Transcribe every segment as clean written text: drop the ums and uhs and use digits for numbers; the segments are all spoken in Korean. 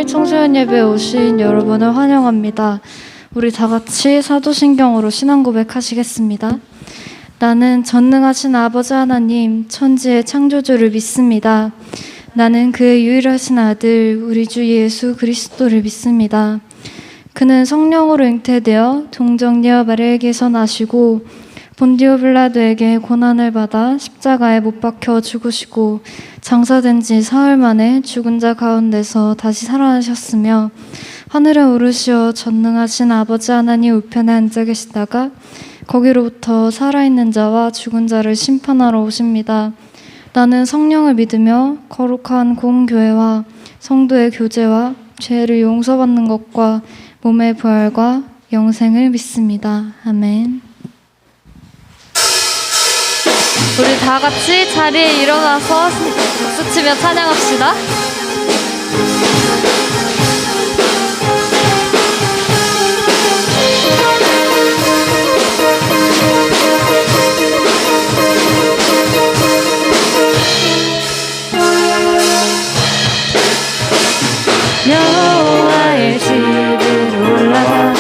청소년 예배에 오신 여러분을 환영합니다. 우리 다 같이 사도신경으로 신앙 고백하시겠습니다. 나는 전능하신 아버지 하나님, 천지의 창조주를 믿습니다. 나는 그의 유일하신 아들, 우리 주 예수 그리스도를 믿습니다. 그는 성령으로 잉태되어 동정녀 마리아에게서 나시고 본디오 빌라도에게 고난을 받아 십자가에 못 박혀 죽으시고 장사된 지 사흘 만에 죽은 자 가운데서 다시 살아나셨으며 하늘에 오르시어 전능하신 아버지 하나님 우편에 앉아 계시다가 거기로부터 살아있는 자와 죽은 자를 심판하러 오십니다. 나는 성령을 믿으며 거룩한 공교회와 성도의 교제와 죄를 용서받는 것과 몸의 부활과 영생을 믿습니다. 아멘. 우리 다 같이 자리에 일어나서 박수치며 찬양합시다. 여호와의 집으로 올라가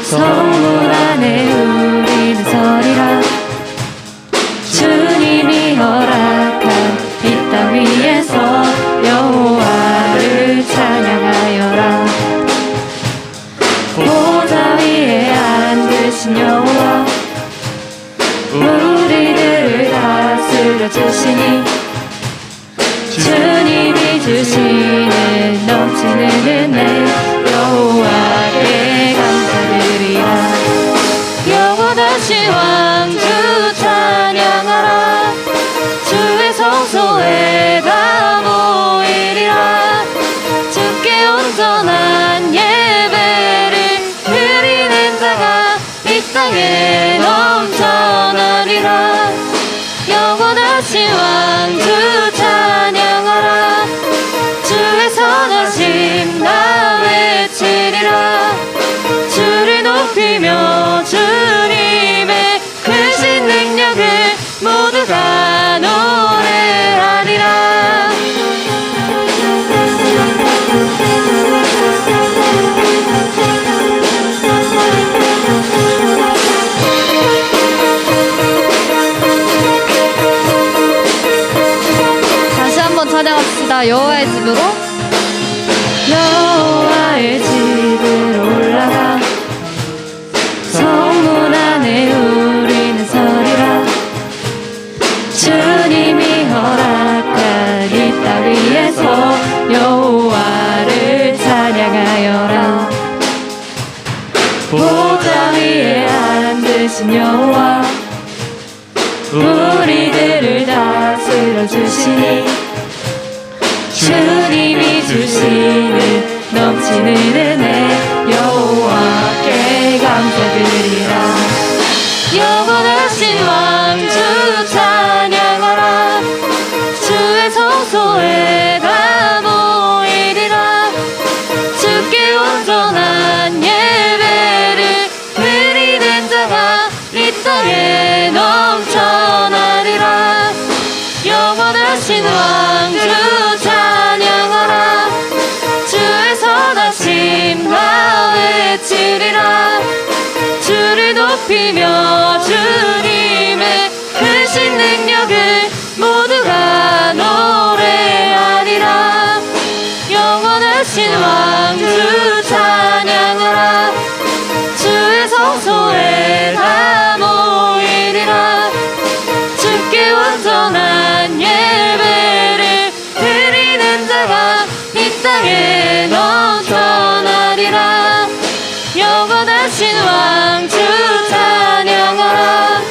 성문 안에 우리는 서리라. 주님이 허락한 이 땅 위에서 여호와를 찬양하여라. 보좌 위에 앉으신 여호와 우리들을 다스려 주시니 주님이 주시는 넘치는 은혜 여호와께 감사드리라. 영원하신 왕주 찬양하라. 주의 성소에 다 모이리라. 주께 온전한 예배를 드리는 자가 이 땅에 넘쳐나리라. 영원하신 왕주 찬양하라. 주의 선하심 나 외치리라. 주를 높이며 주님의 크신 능력을 모두가 노래하리라. 다시 한번 찬양합시다. 여호와의 집으로 여호와의 집으로 올라가 성문 안에 우리는 서리라. 주님이 허락한 이 땅 위에서 여호와를 찬양하여라. 보좌 위에 앉으신 여호와 우리들을 다스려 주시니 주님이 주시는 넘치는 은혜 여호와께 감사드리라. 영원하신 왕주 찬양하라. 주의 성소에 다 모이리라. 주께 온전한 예배를 드리는 자가 이 땅에 넘쳐나리라. 영원하신 왕주 찬양하라. 주의 선하심 나 외치리라. 주를 높이며 주님의 크신 능력을 모두가 노래하리라. 영원하신 왕주 찬양하라. 주의 성소에 다 모이리라. 주께 온전한 예배를 드리는 자가 이 땅에 넘쳐나리라. 영원하신 왕주 찬양하라.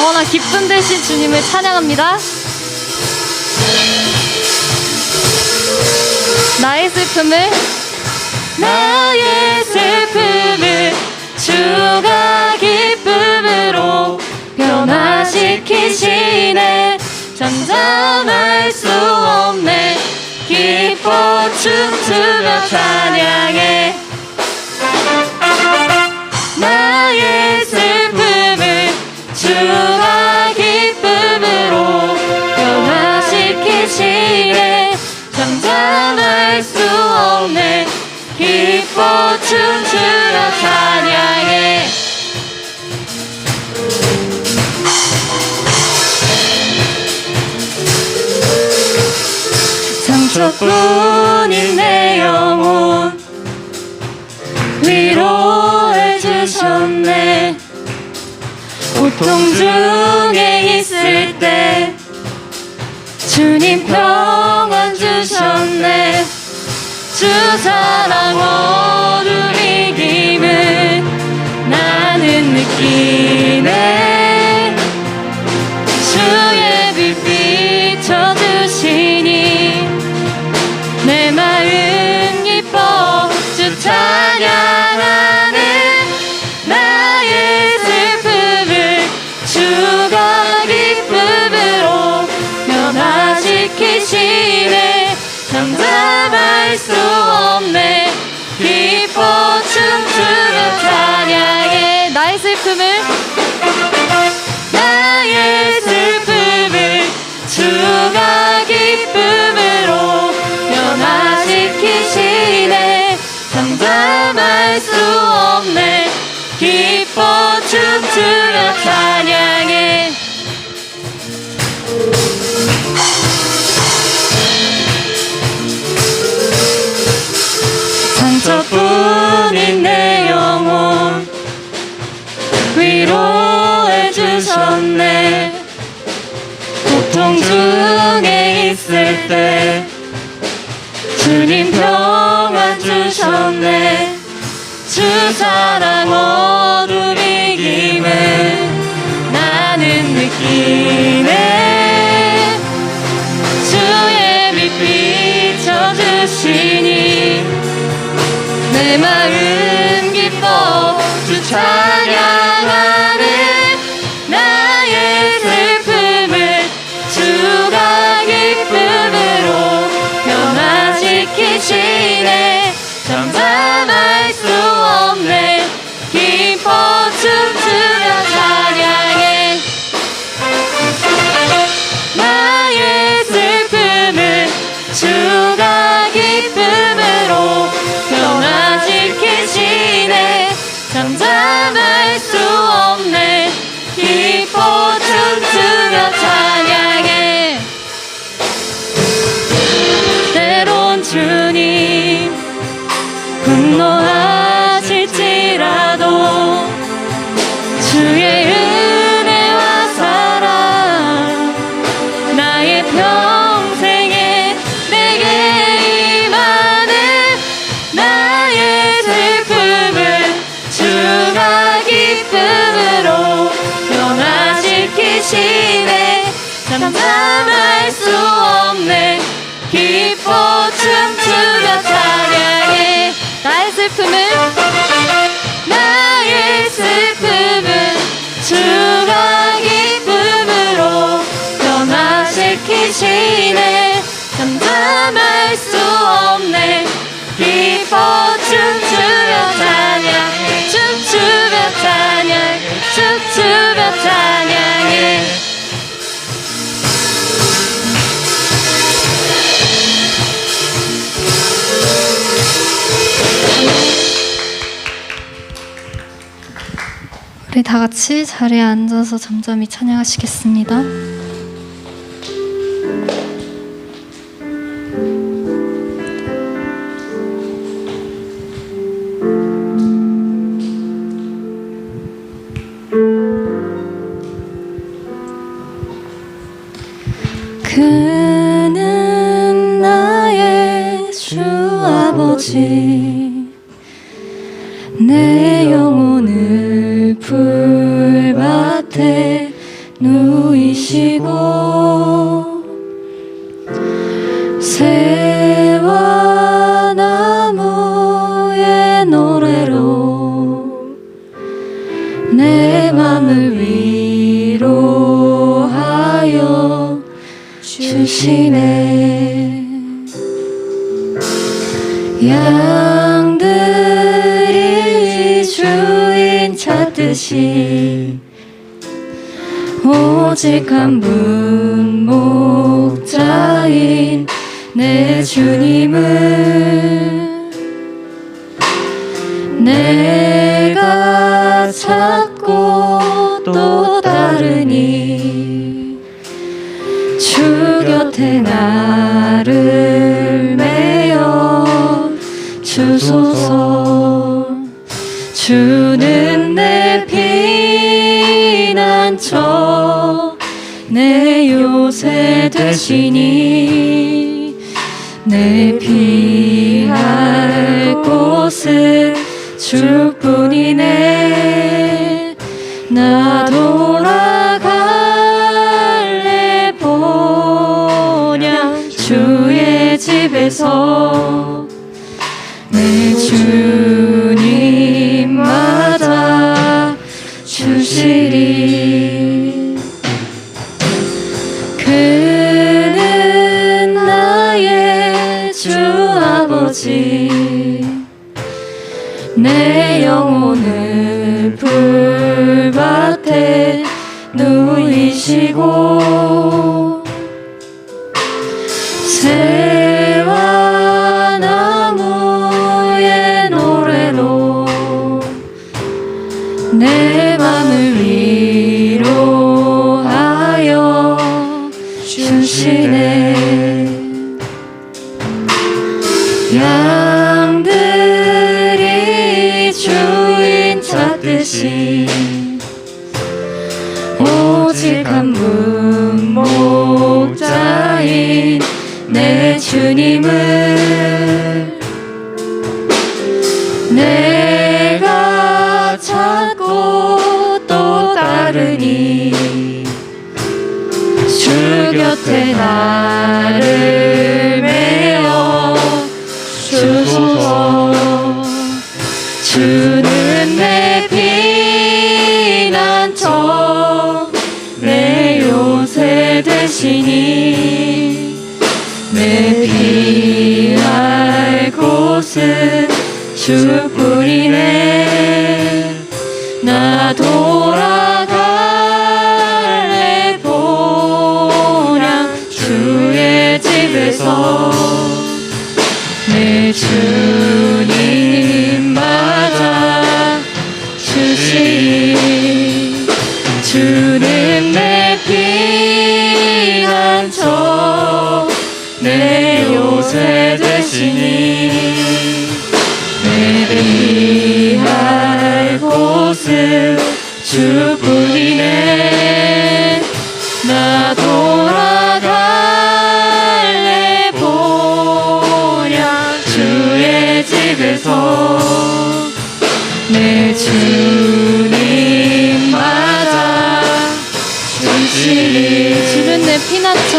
영원한 기쁨 되신 주님을 찬양합니다. 나의 슬픔을 주가 기쁨으로 변화시키시네. 잠잠할 수 없네. 기뻐 춤추며 찬양해. 나의 슬픔을 주가 기쁨으로 변화시키시네. 잠잠할 수 없네. 기뻐 춤추며 찬양해. 상처뿐인 내 영혼 위로해 주셨네. 고통 중에 있을 때 주님 평안 주셨네. 주 사랑 어둠 이김을 나는 느끼네. 주의 빛 비춰주시니 내 마음 기뻐 주 찬양하네. 나의 슬픔을 주가 기쁨으로 변화시키시네. 잠잠할 수 없네. 기뻐 춤추며 찬양해. 나의 슬픔을 주가 기쁨으로 변화시키시네. 잠잠할 수 없네. 기뻐 춤추며 찬양해. 상처뿐인 내 영혼 위로해 주셨네. 고통 중에 있을 때 주님 평안 주셨네. 주 사랑 어둠 이김을 나는 느끼네. 주의 빛 비춰주시니 내 마음 기뻐 주 찬양하네. 나의 슬픔을 주가 기쁨으로 변화시키시네. 잠잠할 수 없네. 기뻐 춤추며 찬양해. 나의 슬픔을 주가 기쁨으로 변화시키시네. 잠잠할 수 없네. 기뻐 춤추며 찬양해. 때론 주님 분노하실지라도 주의 은혜와 사랑 나의 평생에 내게 임하는. 나의 슬픔을 주가 기쁨으로 변화시키시네. 잠잠할 수 없네. 기뻐 춤추며 찬양해. 나의 슬픔을 주가 기쁨으로 변화시키시네. 잠잠할 수 없네. 기뻐 춤추며 찬양해. 춤추며 찬양해. 춤추며 찬양해. 우리 다 같이 자리에 앉아서 잠잠히 찬양하시겠습니다. 그는 나의 주 아버지, 내 영혼을 불밭에 누이시고 새와 나무의 노래로 내 맘을 위로하여 주시네. 양들이 주인 찾듯이 오직 한 분 목자인 내 주님을 내가 찾고 또 따르니 주 곁에 나를 메어 주소서. 주는 내 피난처 내 요새 되시니 내 피할 곳은 주뿐이네. 나 돌아갈래 보냐 주의 집에서 내 주님 맞아 주시리. 그는 나의 주 아버지 내 영혼을 불밭에 누이시고 새와 나무의 노래로 내 맘을 위로하여 주시네. 양들이 주인 찾듯이 오직 한 분 목자인 내 주님을 내가 찾고 또 따르니 주 곁에 나를 메어 주소서. 주는 내 피난처 내 요새 되시니 내 피할 곳은 주뿐이네. 나 돌아갈래 보냐 주의 집에서 내 주님 맞아 주시니. 주는 내 피난처 내 요새 되시니 내 피할 곳은 주뿐이네. 나 돌아갈래 보냐 주의 집에서 내 주님 맞아 주시니. 주는 내 피난처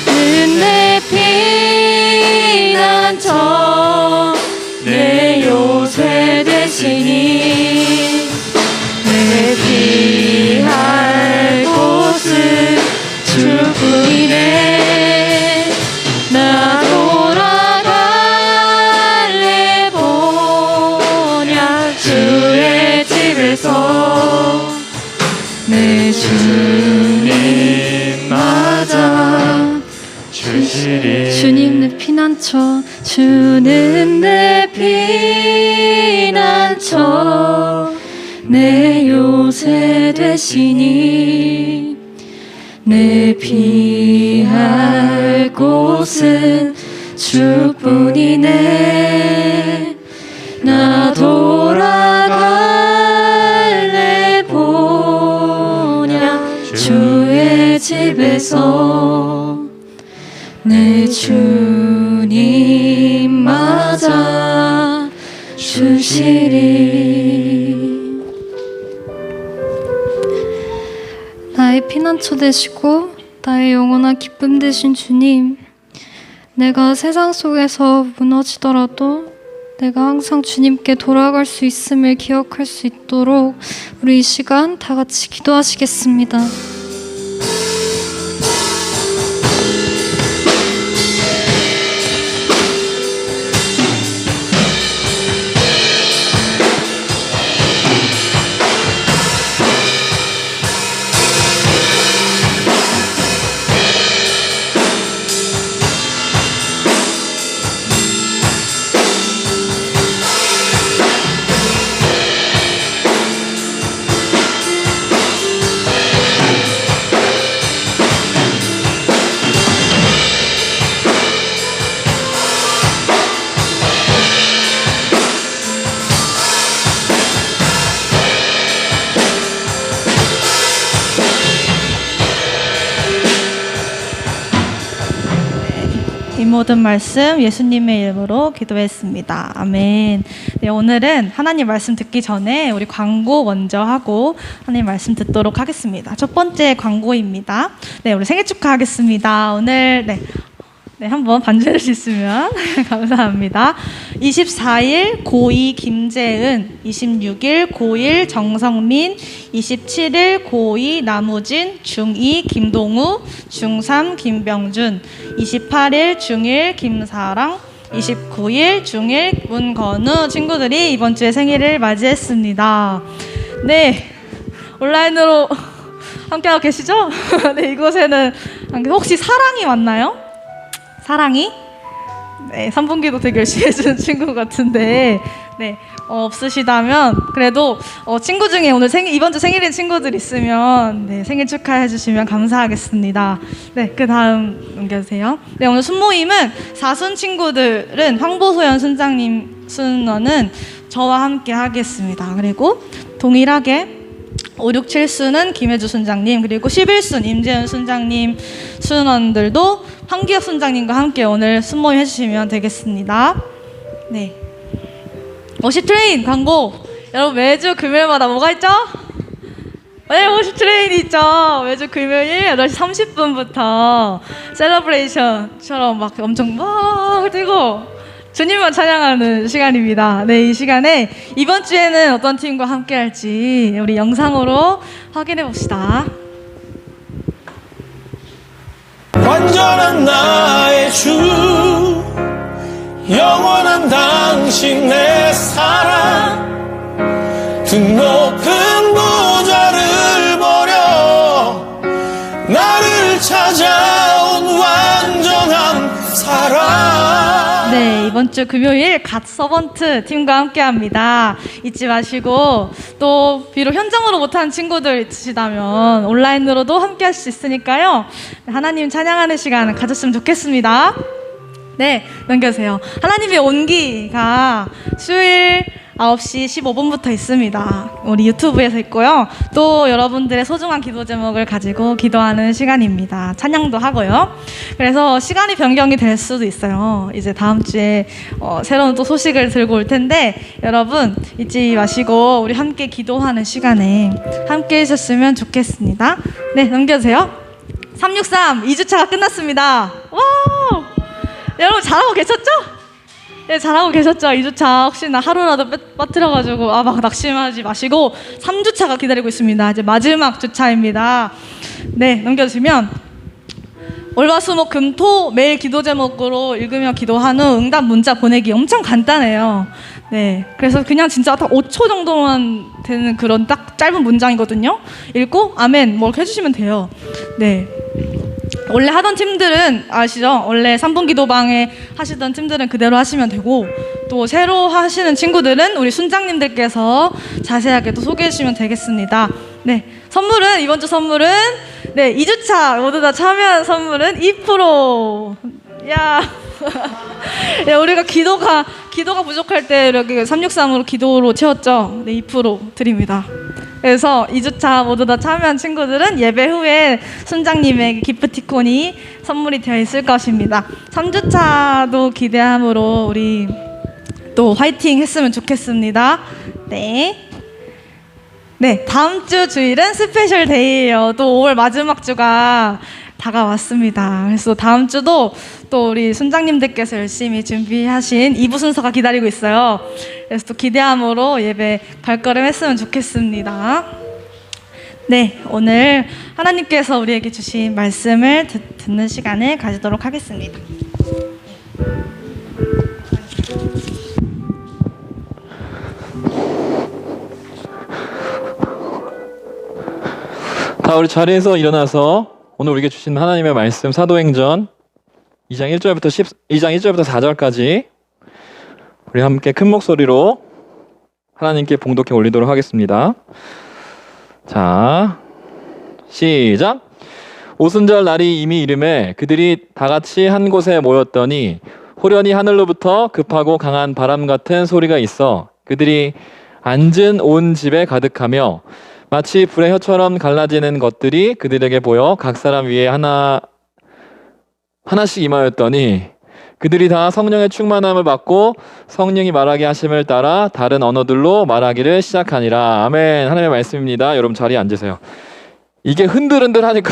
주는 내 피난처 내 요새 되시니 내 피할 곳은 주뿐이네. 나 돌아갈래 보냐 주의 집에서 내 주님 맞아 주시리. 주님 내 피난처 주는 내 피난처 내 요새 되시니 내 피할 곳은 주뿐이네. 나 돌아갈래 보냐 주의 집에서 내 주님 맞아 주시리. 나의 피난처 되시고 나의 영원한 기쁨 되신 주님, 내가 세상 속에서 무너지더라도 내가 항상 주님께 돌아갈 수 있음을 기억할 수 있도록 우리 이 시간 다 같이 기도하시겠습니다. 이 모든 말씀 예수님의 이름으로 기도했습니다. 아멘. 네, 오늘은 하나님 말씀 듣기 전에 우리 광고 먼저 하고 하나님 말씀 듣도록 하겠습니다. 첫 번째 광고입니다. 네, 우리 생일 축하하겠습니다. 오늘 한번 반주해줄 수 있으면 감사합니다. 24일 고2 김재은, 26일 고1 정성민, 27일 고2 나무진, 중2 김동우, 중3 김병준, 28일 중1 김사랑, 29일 중1 문건우 친구들이 이번 주에 생일을 맞이했습니다. 네, 온라인으로 함께하고 계시죠? 네, 이곳에는 혹시 사랑이 왔나요? 사랑이? 네, 3분기도 되게 열심히 해주는 친구 같은데, 네, 없으시다면 그래도 친구 중에 오늘 이번 주 생일인 친구들 있으면 네, 생일 축하해 주시면 감사하겠습니다. 네, 그 다음 넘겨주세요. 네, 오늘 순모임은 사순 친구들은 황보소연 순장님 순원은 저와 함께 하겠습니다. 그리고 동일하게 5, 6, 7순은 김혜주 순장님, 그리고 11순 임재은 순장님 순원들도 황기혁 순장님과 함께 오늘 순모임 해주시면 되겠습니다. 네. 워십 트레인 광고. 여러분 매주 금요일마다 뭐가 있죠? 네, 워십 트레인이 있죠. 매주 금요일 8시 30분부터 셀러브레이션처럼 막 엄청 막 뛰고 주님만 찬양하는 시간입니다. 네, 이 시간에 이번 주에는 어떤 팀과 함께 할지 우리 영상으로 확인해 봅시다. 완전한 나의 주, 영원한 당신 내 사랑, 드높은 보좌를 버려 나를 찾아온 완전한 사랑. 네, 이번 주 금요일 갓 서번트 팀과 함께 합니다. 잊지 마시고, 또 비록 현장으로 못하는 친구들 있으시다면 온라인으로도 함께 할 수 있으니까요. 하나님 찬양하는 시간 가졌으면 좋겠습니다. 네, 넘겨주세요. 하나님의 온기가 수요일 9시 15분부터 있습니다. 우리 유튜브에서 있고요. 또 여러분들의 소중한 기도 제목을 가지고 기도하는 시간입니다. 찬양도 하고요. 그래서 시간이 변경이 될 수도 있어요. 이제 다음 주에 새로운 또 소식을 들고 올 텐데 여러분 잊지 마시고 우리 함께 기도하는 시간에 함께 해주셨으면 좋겠습니다. 네, 넘겨주세요. 363 2주차가 끝났습니다. 와우! 여러분 잘하고 계셨죠? 네, 잘하고 계셨죠? 2주차 혹시나 하루라도 빠뜨려가지고 막 낙심하지 마시고 3주차가 기다리고 있습니다. 이제 마지막 주차입니다. 네, 넘겨주시면 월화수목금토 매일 기도 제목으로 읽으며 기도한 후 응답 문자 보내기 엄청 간단해요. 네, 그래서 그냥 진짜 딱 5초 정도만 되는 그런 딱 짧은 문장이거든요. 읽고 아멘 뭐 이렇게 해주시면 돼요. 네. 원래 하던 팀들은 아시죠? 원래 3분 기도방에 하시던 팀들은 그대로 하시면 되고 또 새로 하시는 친구들은 우리 순장님들께서 자세하게 또 소개해 주시면 되겠습니다. 네, 선물은 이번 주 선물은 네 2주차 모두 다 참여한 선물은 2%. 야, 야 우리가 기도가 부족할 때 이렇게 363으로 기도로 채웠죠. 네, 2% 드립니다. 그래서 2주차 모두 다 참여한 친구들은 예배 후에 순장님에게 기프티콘이 선물이 되어 있을 것입니다. 3주차도 기대함으로 우리 또 화이팅 했으면 좋겠습니다. 네. 네, 다음 주 주일은 스페셜 데이예요. 또 5월 마지막 주가 다가왔습니다. 그래서 다음 주도 또 우리 순장님들께서 열심히 준비하신 2부 순서가 기다리고 있어요. 그래서 또 기대함으로 예배 발걸음했으면 좋겠습니다. 네, 오늘 하나님께서 우리에게 주신 말씀을 듣는 시간을 가지도록 하겠습니다. 다 우리 자리에서 일어나서 오늘 우리에게 주신 하나님의 말씀 사도행전 2장 1절부터 4절까지 우리 함께 큰 목소리로 하나님께 봉독해 올리도록 하겠습니다. 자, 시작. 오순절 날이 이미 이름에 그들이 다 같이 한 곳에 모였더니 호련히 하늘로부터 급하고 강한 바람 같은 소리가 있어 그들이 앉은 온 집에 가득하며 마치 불의 혀처럼 갈라지는 것들이 그들에게 보여 각 사람 위에 하나씩 임하였더니 그들이 다 성령의 충만함을 받고 성령이 말하게 하심을 따라 다른 언어들로 말하기를 시작하니라. 아멘. 하나님의 말씀입니다. 여러분 자리에 앉으세요. 이게 흔들흔들 하니까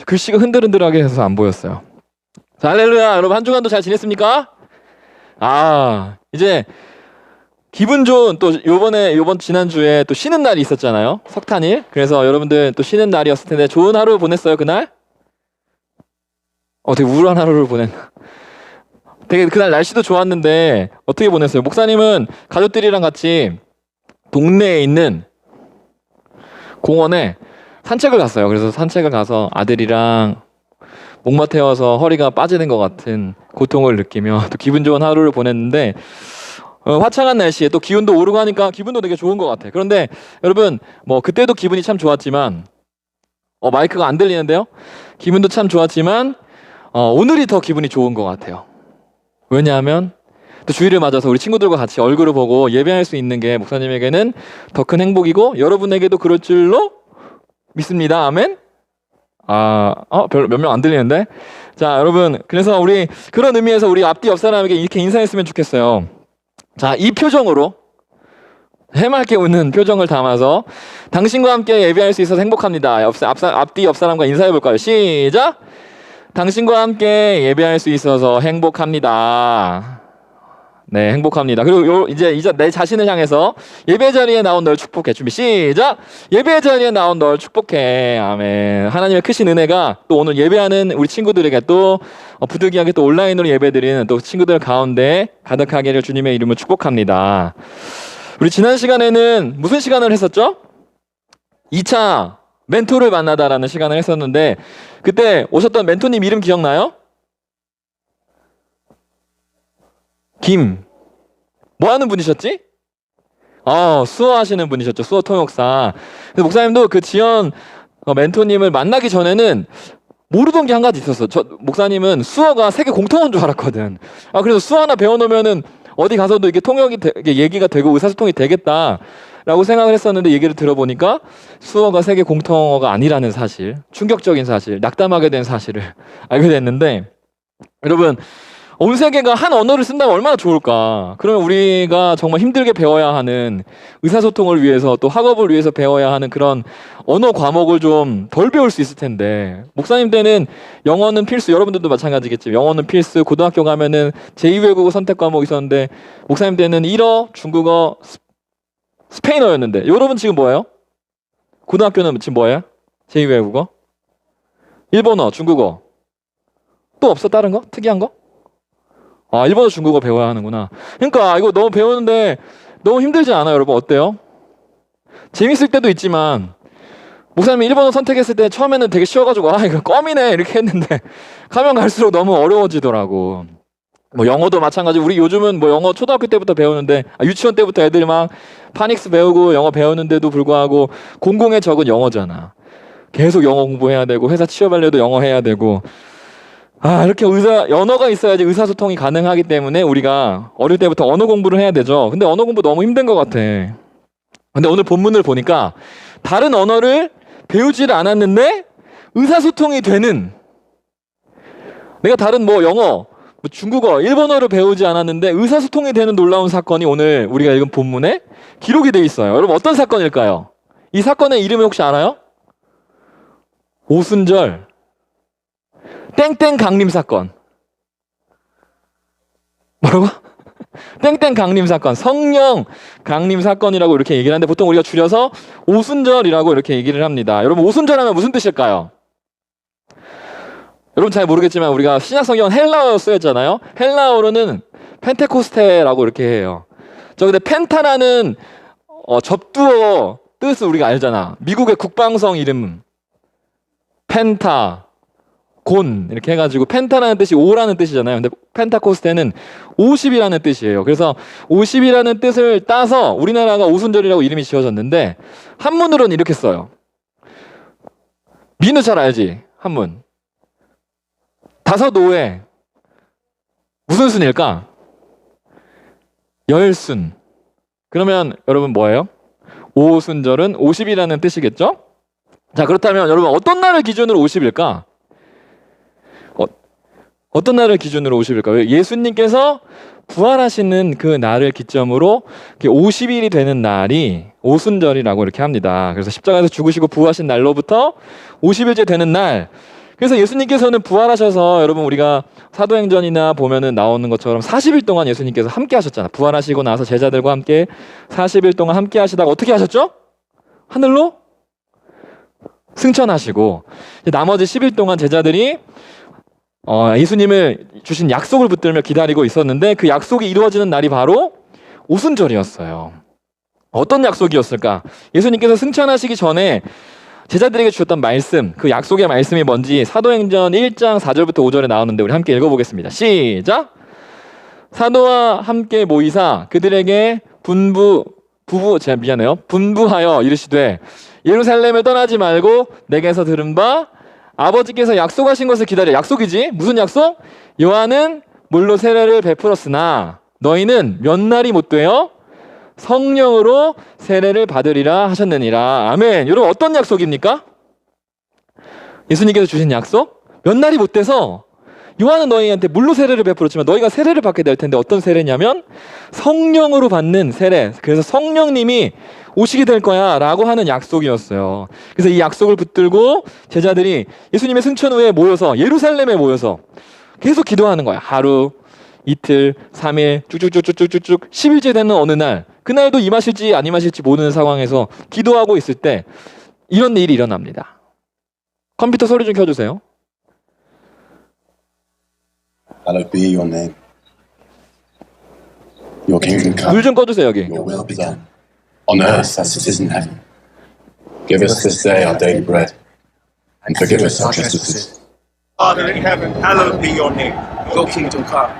글씨가 흔들흔들하게 해서 안 보였어요. 자, 할렐루야. 여러분 한 주간도 잘 지냈습니까? 이제 기분 좋은 또 요번 지난주에 또 쉬는 날이 있었잖아요. 석탄일. 그래서 여러분들 또 쉬는 날이었을 텐데 좋은 하루 보냈어요, 그날? 되게 우울한 하루를 보냈나? 되게 그날 날씨도 좋았는데 어떻게 보냈어요? 목사님은 가족들이랑 같이 동네에 있는 공원에 산책을 갔어요. 그래서 산책을 가서 아들이랑 목마 태워서 허리가 빠지는 것 같은 고통을 느끼며 또 기분 좋은 하루를 보냈는데 화창한 날씨에 또 기온도 오르고 하니까 기분도 되게 좋은 것 같아요. 그런데 여러분 뭐 그때도 기분이 참 좋았지만 마이크가 안 들리는데요. 기분도 참 좋았지만 오늘이 더 기분이 좋은 것 같아요. 왜냐하면 또 주일을 맞아서 우리 친구들과 같이 얼굴을 보고 예배할 수 있는 게 목사님에게는 더 큰 행복이고 여러분에게도 그럴 줄로 믿습니다. 아멘. 별로 몇 명 안 들리는데. 자, 여러분 그래서 우리 그런 의미에서 우리 앞뒤 옆 사람에게 이렇게 인사했으면 좋겠어요. 자, 이 표정으로 해맑게 웃는 표정을 담아서 당신과 함께 예배할 수 있어서 행복합니다. 앞뒤 옆 사람과 인사해 볼까요? 시작. 당신과 함께 예배할 수 있어서 행복합니다. 네, 행복합니다. 그리고 이제 내 자신을 향해서 예배 자리에 나온 널 축복해. 준비 시작. 예배 자리에 나온 널 축복해. 아멘. 하나님의 크신 은혜가 또 오늘 예배하는 우리 친구들에게 또 부득이하게 또 온라인으로 예배드리는 또 친구들 가운데 가득하기를 주님의 이름으로 축복합니다. 우리 지난 시간에는 무슨 시간을 했었죠? 2차 멘토를 만나다라는 시간을 했었는데 그때 오셨던 멘토님 이름 기억나요? 뭐 하는 분이셨지? 수어 하시는 분이셨죠. 수어 통역사. 근데 목사님도 그 지연 멘토님을 만나기 전에는 모르던 게 한 가지 있었어. 목사님은 수어가 세계 공통어인 줄 알았거든. 그래서 수어 하나 배워놓으면은 어디 가서도 이게 이게 얘기가 되고 의사소통이 되겠다라고 생각을 했었는데 얘기를 들어보니까 수어가 세계 공통어가 아니라는 사실, 충격적인 사실, 낙담하게 된 사실을 알게 됐는데 여러분 온 세계가 한 언어를 쓴다면 얼마나 좋을까. 그러면 우리가 정말 힘들게 배워야 하는 의사소통을 위해서 또 학업을 위해서 배워야 하는 그런 언어 과목을 좀 덜 배울 수 있을 텐데 목사님 때는 영어는 필수, 여러분들도 마찬가지겠지만 영어는 필수, 고등학교 가면은 제2외국어 선택 과목이 있었는데 목사님 때는 일어, 중국어, 스페인어였는데 여러분 지금 뭐예요? 고등학교는 지금 뭐예요? 제2외국어? 일본어, 중국어 또 없어? 다른 거? 특이한 거? 일본어, 중국어 배워야 하는구나. 그러니까 이거 너무 배우는데 너무 힘들지 않아요, 여러분? 어때요? 재밌을 때도 있지만 목사님이 일본어 선택했을 때 처음에는 되게 쉬워가지고 이거 껌이네 이렇게 했는데 가면 갈수록 너무 어려워지더라고. 뭐 영어도 마찬가지. 우리 요즘은 뭐 영어 초등학교 때부터 배우는데 유치원 때부터 애들이 막 파닉스 배우고 영어 배우는데도 불구하고 공공의 적은 영어잖아. 계속 영어 공부해야 되고 회사 취업하려도 영어 해야 되고 이렇게 언어가 있어야지 의사소통이 가능하기 때문에 우리가 어릴 때부터 언어 공부를 해야 되죠. 근데 언어 공부 너무 힘든 것 같아. 근데 오늘 본문을 보니까 다른 언어를 배우지를 않았는데 의사소통이 되는, 내가 다른 뭐 영어, 중국어, 일본어를 배우지 않았는데 의사소통이 되는 놀라운 사건이 오늘 우리가 읽은 본문에 기록이 돼 있어요. 여러분 어떤 사건일까요? 이 사건의 이름을 혹시 알아요? 오순절 땡땡 강림 사건. 뭐라고? 땡땡 강림 사건, 성령 강림 사건이라고 이렇게 얘기를 하는데 보통 우리가 줄여서 오순절이라고 이렇게 얘기를 합니다. 여러분 오순절 하면 무슨 뜻일까요? 여러분 잘 모르겠지만 우리가 신약 성경은 헬라어로 쓰였잖아요. 헬라어로는 펜테코스테라고 이렇게 해요. 저 근데 펜타라는 접두어 뜻을 우리가 알잖아. 미국의 국방성 이름 펜타 곤 이렇게 해가지고 펜타라는 뜻이 5라는 뜻이잖아요. 근데 펜타코스테는 50이라는 뜻이에요. 그래서 50이라는 뜻을 따서 우리나라가 오순절이라고 이름이 지어졌는데 한문으로는 이렇게 써요. 민우 잘 알지? 한문. 다섯오에 무슨 순일까? 열순. 그러면 여러분 뭐예요? 오순절은 50이라는 뜻이겠죠? 자, 그렇다면 여러분 어떤 날을 기준으로 50일까? 어떤 날을 기준으로 50일까요? 예수님께서 부활하시는 그 날을 기점으로 50일이 되는 날이 오순절이라고 이렇게 합니다. 그래서 십자가에서 죽으시고 부활하신 날로부터 50일째 되는 날. 그래서 예수님께서는 부활하셔서 여러분 우리가 사도행전이나 보면은 나오는 것처럼 40일 동안 예수님께서 함께 하셨잖아. 부활하시고 나서 제자들과 함께 40일 동안 함께 하시다가 어떻게 하셨죠? 하늘로 승천하시고 나머지 10일 동안 제자들이 예수님을 주신 약속을 붙들며 기다리고 있었는데 그 약속이 이루어지는 날이 바로 오순절이었어요. 어떤 약속이었을까? 예수님께서 승천하시기 전에 제자들에게 주셨던 말씀, 그 약속의 말씀이 뭔지 사도행전 1장 4절부터 5절에 나오는데 우리 함께 읽어보겠습니다. 시작! 사도와 함께 모이사 그들에게 분부하여 이르시되 예루살렘을 떠나지 말고 내게서 들은 바 아버지께서 약속하신 것을 기다려. 약속이지? 무슨 약속? 요한은 물로 세례를 베풀었으나 너희는 몇 날이 못 되어 성령으로 세례를 받으리라 하셨느니라. 아멘. 여러분 어떤 약속입니까? 예수님께서 주신 약속? 몇 날이 못 돼서 요한은 너희한테 물로 세례를 베풀었지만 너희가 세례를 받게 될 텐데 어떤 세례냐면 성령으로 받는 세례. 그래서 성령님이 오시게 될 거야 라고 하는 약속이었어요. 그래서 이 약속을 붙들고 제자들이 예수님의 승천 후에 모여서 예루살렘에 모여서 계속 기도하는 거야. 하루, 이틀, 3일 쭉쭉쭉쭉쭉쭉 10일째 되는 어느 날 그날도 임하실지 안 임하실지 모르는 상황에서 기도하고 있을 때 이런 일이 일어납니다. 컴퓨터 소리 좀 켜주세요. Hallowed be your name. Your kingdom come. 물 좀 꺼주세요 여기. Your will be done. On earth as it is in heaven. Give us this day our daily bread. And forgive us our trespasses. Father in heaven, hallowed be your name. Your kingdom come.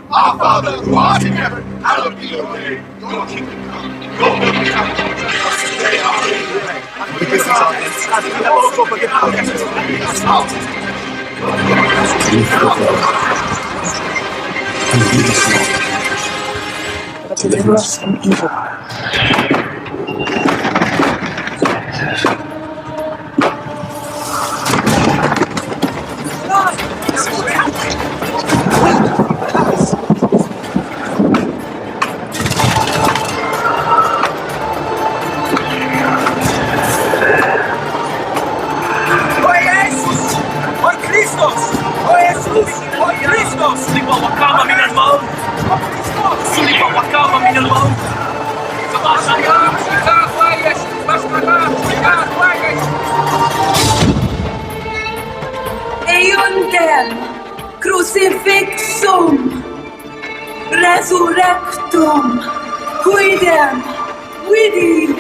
Our Father who art in heaven, hallowed be your name. Your kingdom come. Your will be done. Give us this day our daily bread. And forgive us our debts, as we also forgive our debtors. And lead us not into temptation. And lead us not. But deliver us from evil. Eundem crucifixum resurrectum quidem vidi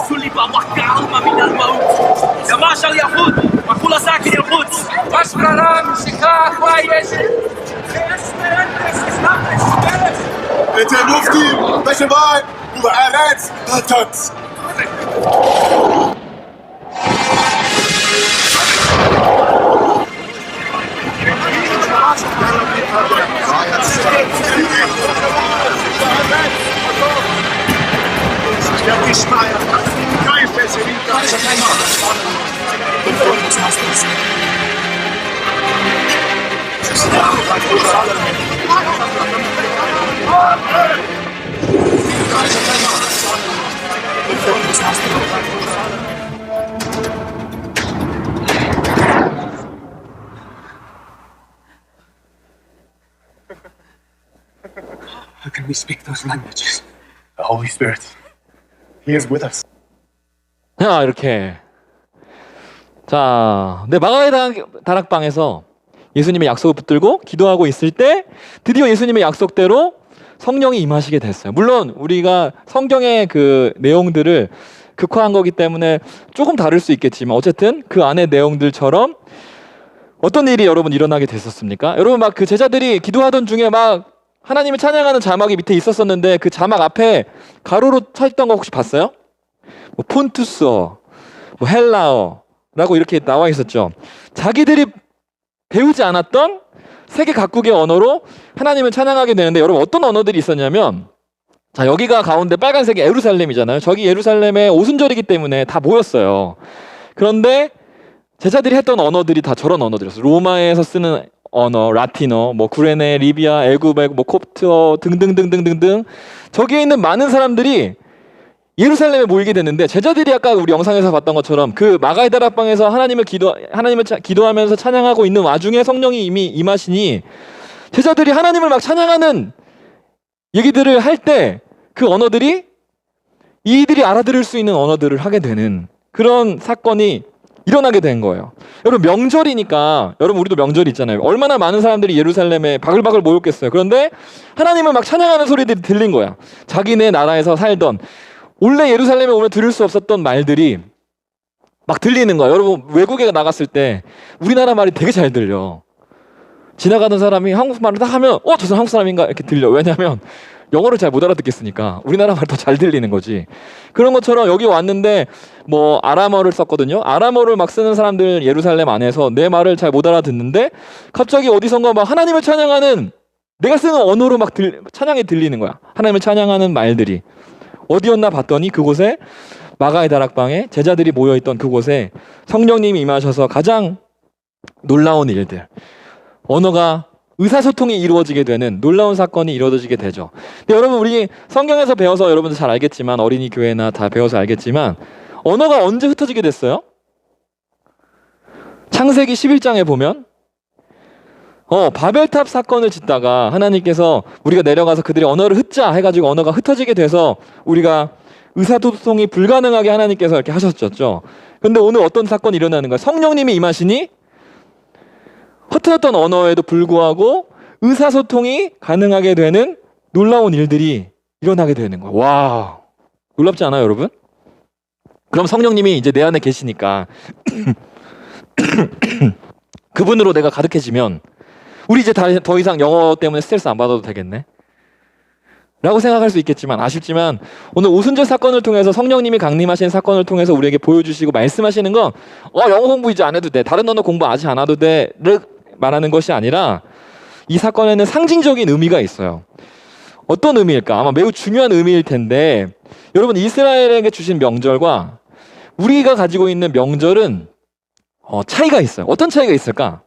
صلب وقعهما من الموت كما شاء اليهود وكل ساكن القدس واشبرنا من شكاك كويس את המופתי בשמיים ובארץ הטוץ. we speak those languages? The Holy Spirit, He is with us. 야, 이렇게. 자, 네, 마가의 다락방에서 예수님의 약속을 붙들고 기도하고 있을 때 드디어 예수님의 약속대로 성령이 임하시게 됐어요. 물론 우리가 성경의 그 내용들을 극화한 거기 때문에 조금 다를 수 있겠지만 어쨌든 그 안의 내용들처럼 어떤 일이 여러분 일어나게 됐었습니까? 여러분 막 그 제자들이 기도하던 중에 막 하나님을 찬양하는 자막이 밑에 있었었는데 그 자막 앞에 가로로 쳐 있던 거 혹시 봤어요? 뭐 폰투스어, 뭐 헬라어라고 이렇게 나와 있었죠. 자기들이 배우지 않았던 세계 각국의 언어로 하나님을 찬양하게 되는데 여러분 어떤 언어들이 있었냐면 자 여기가 가운데 빨간색이 예루살렘이잖아요. 저기 예루살렘의 오순절이기 때문에 다 모였어요. 그런데 제자들이 했던 언어들이 다 저런 언어들이었어요. 로마에서 쓰는 언어, 라틴어, 뭐 구레네, 리비아, 애굽의 뭐 콥트어 등등등등등등 저기에 있는 많은 사람들이 예루살렘에 모이게 됐는데 제자들이 아까 우리 영상에서 봤던 것처럼 그 마가의 다락방에서 하나님을 기도하면서 찬양하고 있는 와중에 성령이 이미 임하시니 제자들이 하나님을 막 찬양하는 얘기들을 할 때 그 언어들이 이들이 알아들을 수 있는 언어들을 하게 되는 그런 사건이 일어나게 된 거예요. 여러분 명절이니까 여러분 우리도 명절이 있잖아요. 얼마나 많은 사람들이 예루살렘에 바글바글 모였겠어요. 그런데 하나님을 막 찬양하는 소리들이 들린 거야. 자기네 나라에서 살던 원래 예루살렘에 오면 들을 수 없었던 말들이 막 들리는 거야. 여러분 외국에 나갔을 때 우리나라 말이 되게 잘 들려. 지나가던 사람이 한국말을 딱 하면 저 사람 한국 사람인가 이렇게 들려. 왜냐하면 영어를 잘 못 알아듣겠으니까 우리나라 말이 더 잘 들리는 거지. 그런 것처럼 여기 왔는데 뭐 아람어를 썼거든요. 아람어를 막 쓰는 사람들 예루살렘 안에서 내 말을 잘 못 알아듣는데 갑자기 어디선가 막 하나님을 찬양하는 내가 쓰는 언어로 막 찬양이 들리는 거야. 하나님을 찬양하는 말들이. 어디였나 봤더니 그곳에 마가의 다락방에 제자들이 모여있던 그곳에 성령님이 임하셔서 가장 놀라운 일들 언어가 의사소통이 이루어지게 되는 놀라운 사건이 이루어지게 되죠. 근데 여러분 우리 성경에서 배워서 여러분들 잘 알겠지만 어린이 교회나 다 배워서 알겠지만 언어가 언제 흩어지게 됐어요? 창세기 11장에 보면 바벨탑 사건을 짓다가 하나님께서 우리가 내려가서 그들의 언어를 흩자 해가지고 언어가 흩어지게 돼서 우리가 의사소통이 불가능하게 하나님께서 이렇게 하셨죠. 근데 오늘 어떤 사건이 일어나는 거야? 성령님이 임하시니 흩어졌던 언어에도 불구하고 의사소통이 가능하게 되는 놀라운 일들이 일어나게 되는 거야. 와, 놀랍지 않아요, 여러분? 그럼 성령님이 이제 내 안에 계시니까 그분으로 내가 가득해지면 우리 이제 더 이상 영어 때문에 스트레스 안 받아도 되겠네? 라고 생각할 수 있겠지만 아쉽지만 오늘 오순절 사건을 통해서 성령님이 강림하신 사건을 통해서 우리에게 보여주시고 말씀하시는 건 영어 공부 이제 안 해도 돼. 다른 언어 공부 아직 안 해도 돼를 말하는 것이 아니라 이 사건에는 상징적인 의미가 있어요. 어떤 의미일까? 아마 매우 중요한 의미일 텐데 여러분 이스라엘에게 주신 명절과 우리가 가지고 있는 명절은 차이가 있어요. 어떤 차이가 있을까?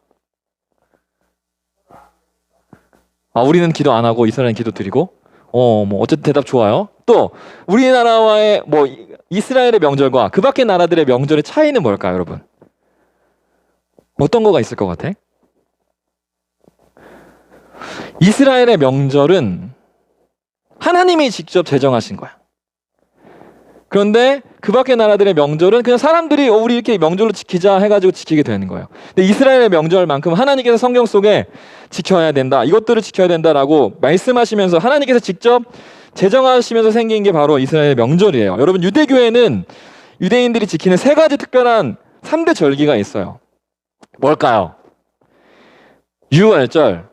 우리는 기도 안 하고 이스라엘은 기도 드리고 뭐 어쨌든 대답 좋아요. 또 우리나라와의 뭐 이스라엘의 명절과 그 밖의 나라들의 명절의 차이는 뭘까요, 여러분? 어떤 거가 있을 것 같아? 이스라엘의 명절은 하나님이 직접 제정하신 거야. 그런데 그 밖의 나라들의 명절은 그냥 사람들이 우리 이렇게 명절로 지키자 해가지고 지키게 되는 거예요. 근데 이스라엘의 명절만큼 하나님께서 성경 속에 지켜야 된다, 이것들을 지켜야 된다라고 말씀하시면서 하나님께서 직접 제정하시면서 생긴 게 바로 이스라엘의 명절이에요. 여러분 유대교회는 유대인들이 지키는 3가지 특별한 3대 절기가 있어요. 뭘까요? 유월절.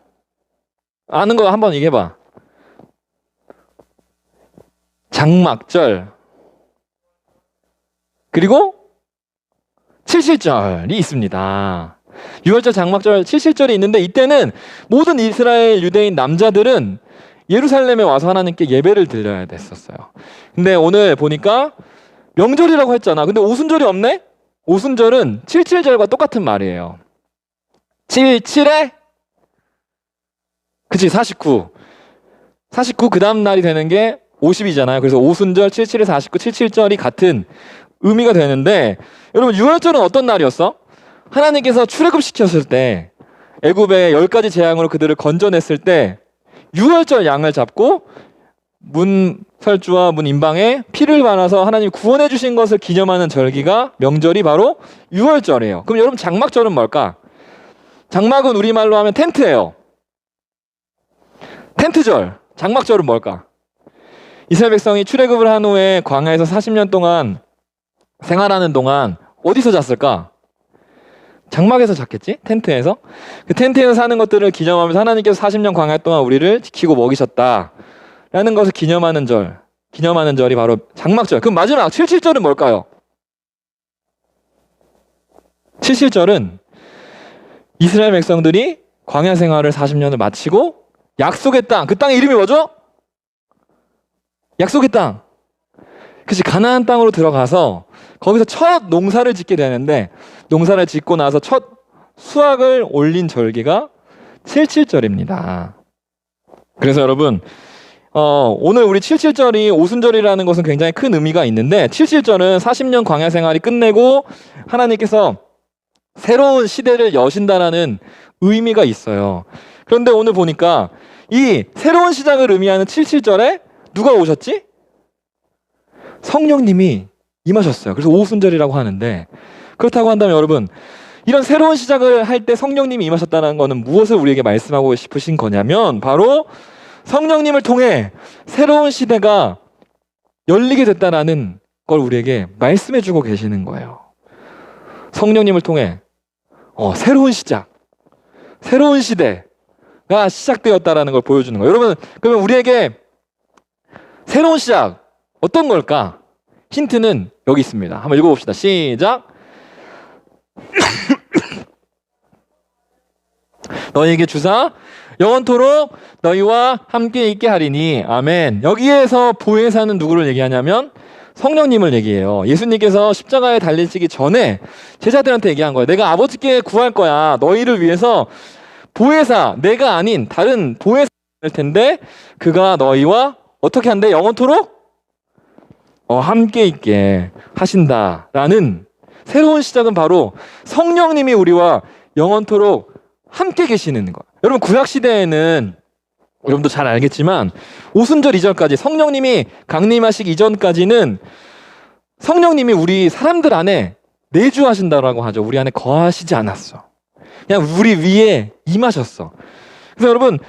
아는 거 한번 얘기해봐. 장막절. 그리고 칠실절이 있습니다. 유월절, 장막절, 칠실절이 있는데 이때는 모든 이스라엘 유대인 남자들은 예루살렘에 와서 하나님께 예배를 드려야 됐었어요. 근데 오늘 보니까 명절이라고 했잖아. 근데 오순절이 없네? 오순절은 칠칠절과 똑같은 말이에요. 7에 그치 49 그 다음 날이 되는 게 50이잖아요. 그래서 오순절 77에 49 77절이 같은 의미가 되는데 여러분 유월절은 어떤 날이었어? 하나님께서 출애굽시켰을 때 애굽의 10가지 재앙으로 그들을 건져냈을 때 유월절 양을 잡고 문설주와 문인방에 피를 발라서 하나님이 구원해 주신 것을 기념하는 절기가 명절이 바로 유월절이에요. 그럼 여러분 장막절은 뭘까? 장막은 우리말로 하면 텐트예요. 텐트절. 장막절은 뭘까? 이스라엘 백성이 출애굽을 한 후에 광야에서 40년 동안 생활하는 동안 어디서 잤을까? 장막에서 잤겠지? 텐트에서. 그 텐트에서 사는 것들을 기념하면서 하나님께서 40년 광야 동안 우리를 지키고 먹이셨다 라는 것을 기념하는 절이 바로 장막절. 그럼 마지막 77절은 뭘까요? 77절은 이스라엘 백성들이 광야 생활을 40년을 마치고 약속의 땅, 그 땅의 이름이 뭐죠? 약속의 땅. 그치, 가나안 땅으로 들어가서 거기서 첫 농사를 짓게 되는데, 농사를 짓고 나서 첫 수확을 올린 절기가 77절입니다. 그래서 여러분, 오늘 우리 77절이 오순절이라는 것은 굉장히 큰 의미가 있는데, 77절은 40년 광야 생활이 끝내고 하나님께서 새로운 시대를 여신다라는 의미가 있어요. 그런데 오늘 보니까 이 새로운 시작을 의미하는 77절에 누가 오셨지? 성령님이 임하셨어요. 그래서 오순절이라고 하는데, 그렇다고 한다면 여러분, 이런 새로운 시작을 할 때 성령님이 임하셨다는 것은 무엇을 우리에게 말씀하고 싶으신 거냐면, 바로 성령님을 통해 새로운 시대가 열리게 됐다라는 걸 우리에게 말씀해 주고 계시는 거예요. 성령님을 통해 새로운 시작, 새로운 시대가 시작되었다라는 걸 보여주는 거예요. 여러분, 그러면 우리에게 새로운 시작 어떤 걸까? 힌트는 여기 있습니다. 한번 읽어봅시다. 시작. 너희에게 주사 영원토록 너희와 함께 있게 하리니. 아멘. 여기에서 보혜사는 누구를 얘기하냐면 성령님을 얘기해요. 예수님께서 십자가에 달리시기 전에 제자들한테 얘기한 거예요. 내가 아버지께 구할 거야. 너희를 위해서 보혜사, 내가 아닌 다른 보혜사가 될 텐데 그가 너희와 어떻게 한대? 영원토록 함께 있게 하신다라는 새로운 시작은 바로 성령님이 우리와 영원토록 함께 계시는 것. 여러분, 구약시대에는 여러분도 잘 알겠지만 오순절 이전까지, 성령님이 강림하시기 이전까지는 성령님이 우리 사람들 안에 내주하신다라고 하죠. 우리 안에 거하시지 않았어. 그냥 우리 위에 임하셨어. 그래서 여러분,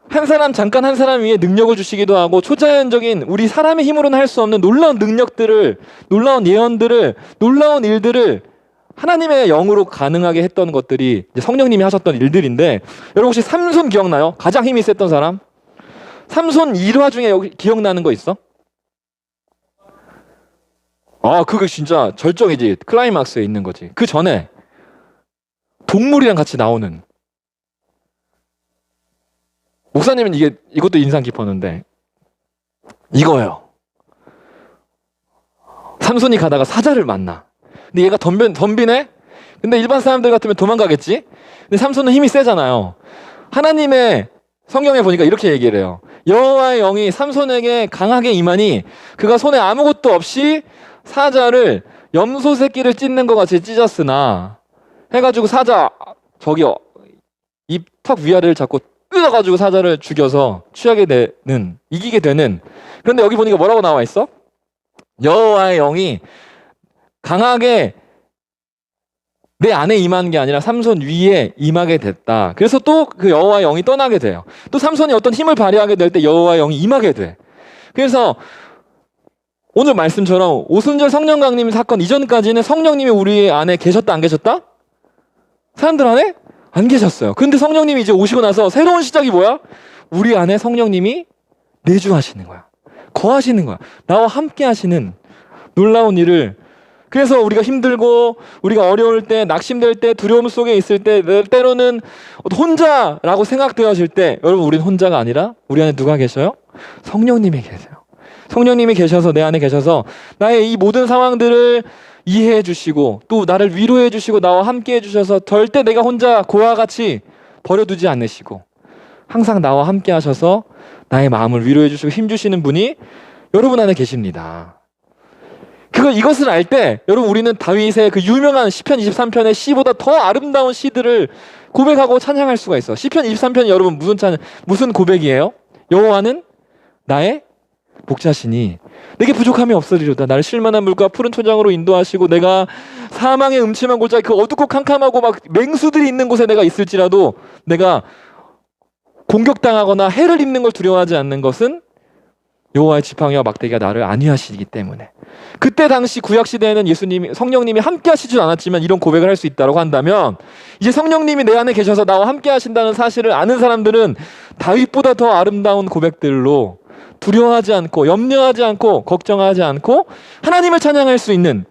한 사람 위에 능력을 주시기도 하고, 초자연적인 우리 사람의 힘으로는 할 수 없는 놀라운 능력들을, 놀라운 예언들을, 놀라운 일들을 하나님의 영으로 가능하게 했던 것들이 이제 성령님이 하셨던 일들인데, 여러분 혹시 삼손 기억나요? 가장 힘이 셌던 사람? 삼손 일화 중에 여기 기억나는 거 있어? 그거 진짜 절정이지. 클라이막스에 있는 거지. 그 전에 동물이랑 같이 나오는, 목사님은 이것도 인상 깊었는데 이거예요. 삼손이 가다가 사자를 만나. 근데 얘가 덤비네? 근데 일반 사람들 같으면 도망가겠지? 근데 삼손은 힘이 세잖아요. 하나님의 성경에 보니까 이렇게 얘기를 해요. 여호와의 영이 삼손에게 강하게 임하니 그가 손에 아무것도 없이 사자를 염소 새끼를 찢는 것 같이 찢었으나, 해가지고 사자 입 턱 위아래를 잡고 뜯어가지고 사자를 죽여서 이기게 되는. 그런데 여기 보니까 뭐라고 나와 있어? 여호와의 영이 강하게 내 안에 임하는 게 아니라 삼손 위에 임하게 됐다. 그래서 또 그 여호와의 영이 떠나게 돼요. 또 삼손이 어떤 힘을 발휘하게 될 때 여호와의 영이 임하게 돼. 그래서 오늘 말씀처럼 오순절 성령 강림 사건 이전까지는 성령님이 우리 안에 계셨다 안 계셨다? 사람들 안에 안 계셨어요. 근데 성령님이 이제 오시고 나서 새로운 시작이 뭐야? 우리 안에 성령님이 내주하시는 거야. 거하시는 거야. 나와 함께 하시는 놀라운 일을. 그래서 우리가 힘들고 우리가 어려울 때, 낙심될 때, 두려움 속에 있을 때, 때로는 혼자라고 생각되어질 때, 여러분 우리는 혼자가 아니라 우리 안에 누가 계셔요? 성령님이 계세요. 성령님이 계셔서, 내 안에 계셔서 나의 이 모든 상황들을 이해해 주시고 또 나를 위로해 주시고 나와 함께 해 주셔서 절대 내가 혼자 고와 같이 버려두지 않으시고 항상 나와 함께 하셔서 나의 마음을 위로해 주시고 힘 주시는 분이 여러분 안에 계십니다. 이것을 알 때 여러분, 우리는 다윗의 그 유명한 시편 23편의 시보다 더 아름다운 시들을 고백하고 찬양할 수가 있어. 시편 23편이 여러분 무슨 고백이에요? 여호와는 나의 목자시니 내게 부족함이 없으리로다. 나를 쉴만한 물과 푸른 초장으로 인도하시고 내가 사망의 음침한 골짜기 그 어둡고 캄캄하고 막 맹수들이 있는 곳에 내가 있을지라도 내가 공격당하거나 해를 입는 걸 두려워하지 않는 것은 여호와의 지팡이와 막대기가 나를 안위하시기 때문에. 그때 당시 구약 시대에는 예수님이 성령님이 함께 하시지 않았지만 이런 고백을 할 수 있다고 한다면 이제 성령님이 내 안에 계셔서 나와 함께 하신다는 사실을 아는 사람들은 다윗보다 더 아름다운 고백들로 두려워하지 않고 염려하지 않고 걱정하지 않고 하나님을 찬양할 수 있는,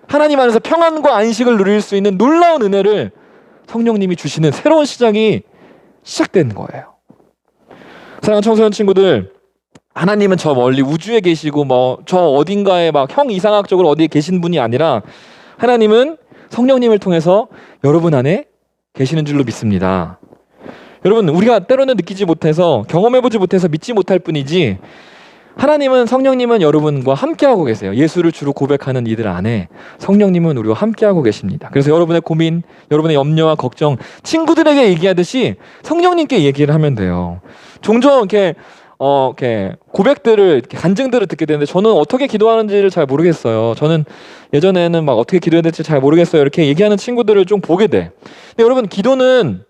하나님 안에서 평안과 안식을 누릴 수 있는 놀라운 은혜를 성령님이 주시는 새로운 시작이 시작된 거예요. 사랑하는 청소년 친구들, 하나님은 저 멀리 우주에 계시고 뭐 저 어딘가에 막 형 이상학적으로 어디에 계신 분이 아니라 하나님은 성령님을 통해서 여러분 안에 계시는 줄로 믿습니다. 여러분, 우리가 때로는 느끼지 못해서 경험해보지 못해서 믿지 못할 뿐이지 하나님은, 성령님은 여러분과 함께하고 계세요. 예수를 주로 고백하는 이들 안에 성령님은 우리와 함께하고 계십니다. 그래서 여러분의 고민, 여러분의 염려와 걱정 친구들에게 얘기하듯이 성령님께 얘기를 하면 돼요. 종종 이렇게 고백들을, 이렇게 간증들을 듣게 되는데 저는 어떻게 기도하는지를 잘 모르겠어요. 저는 예전에는 막 어떻게 기도해야 될지 잘 모르겠어요. 이렇게 얘기하는 친구들을 좀 보게 돼. 근데 여러분, 기도는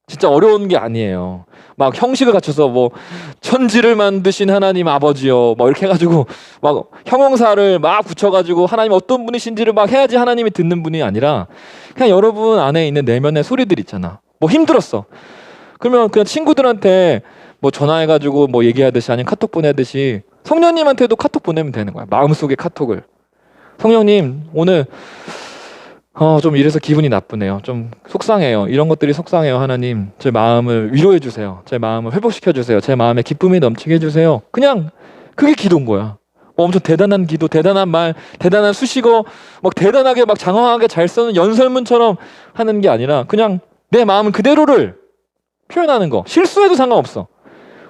진짜 어려운 게 아니에요. 막 형식을 갖춰서 뭐 천지를 만드신 하나님 아버지요, 뭐 이렇게 해가지고 막 형용사를 막 붙여가지고 하나님 어떤 분이신지를 막 해야지 하나님이 듣는 분이 아니라 그냥 여러분 안에 있는 내면의 소리들 있잖아. 뭐 힘들었어. 그러면 그냥 친구들한테 뭐 전화해가지고 뭐 얘기하듯이 아니면 카톡 보내듯이 성령님한테도 카톡 보내면 되는 거야. 마음속에 카톡을. 성령님, 오늘 좀 이래서 기분이 나쁘네요. 좀 속상해요. 이런 것들이 속상해요. 하나님, 제 마음을 위로해 주세요. 제 마음을 회복시켜 주세요. 제 마음에 기쁨이 넘치게 해주세요. 그냥 그게 기도인 거야. 뭐 엄청 대단한 기도, 대단한 말, 대단한 수식어, 막 대단하게 막 장황하게 잘 쓰는 연설문처럼 하는 게 아니라 그냥 내 마음 그대로를 표현하는 거. 실수해도 상관없어.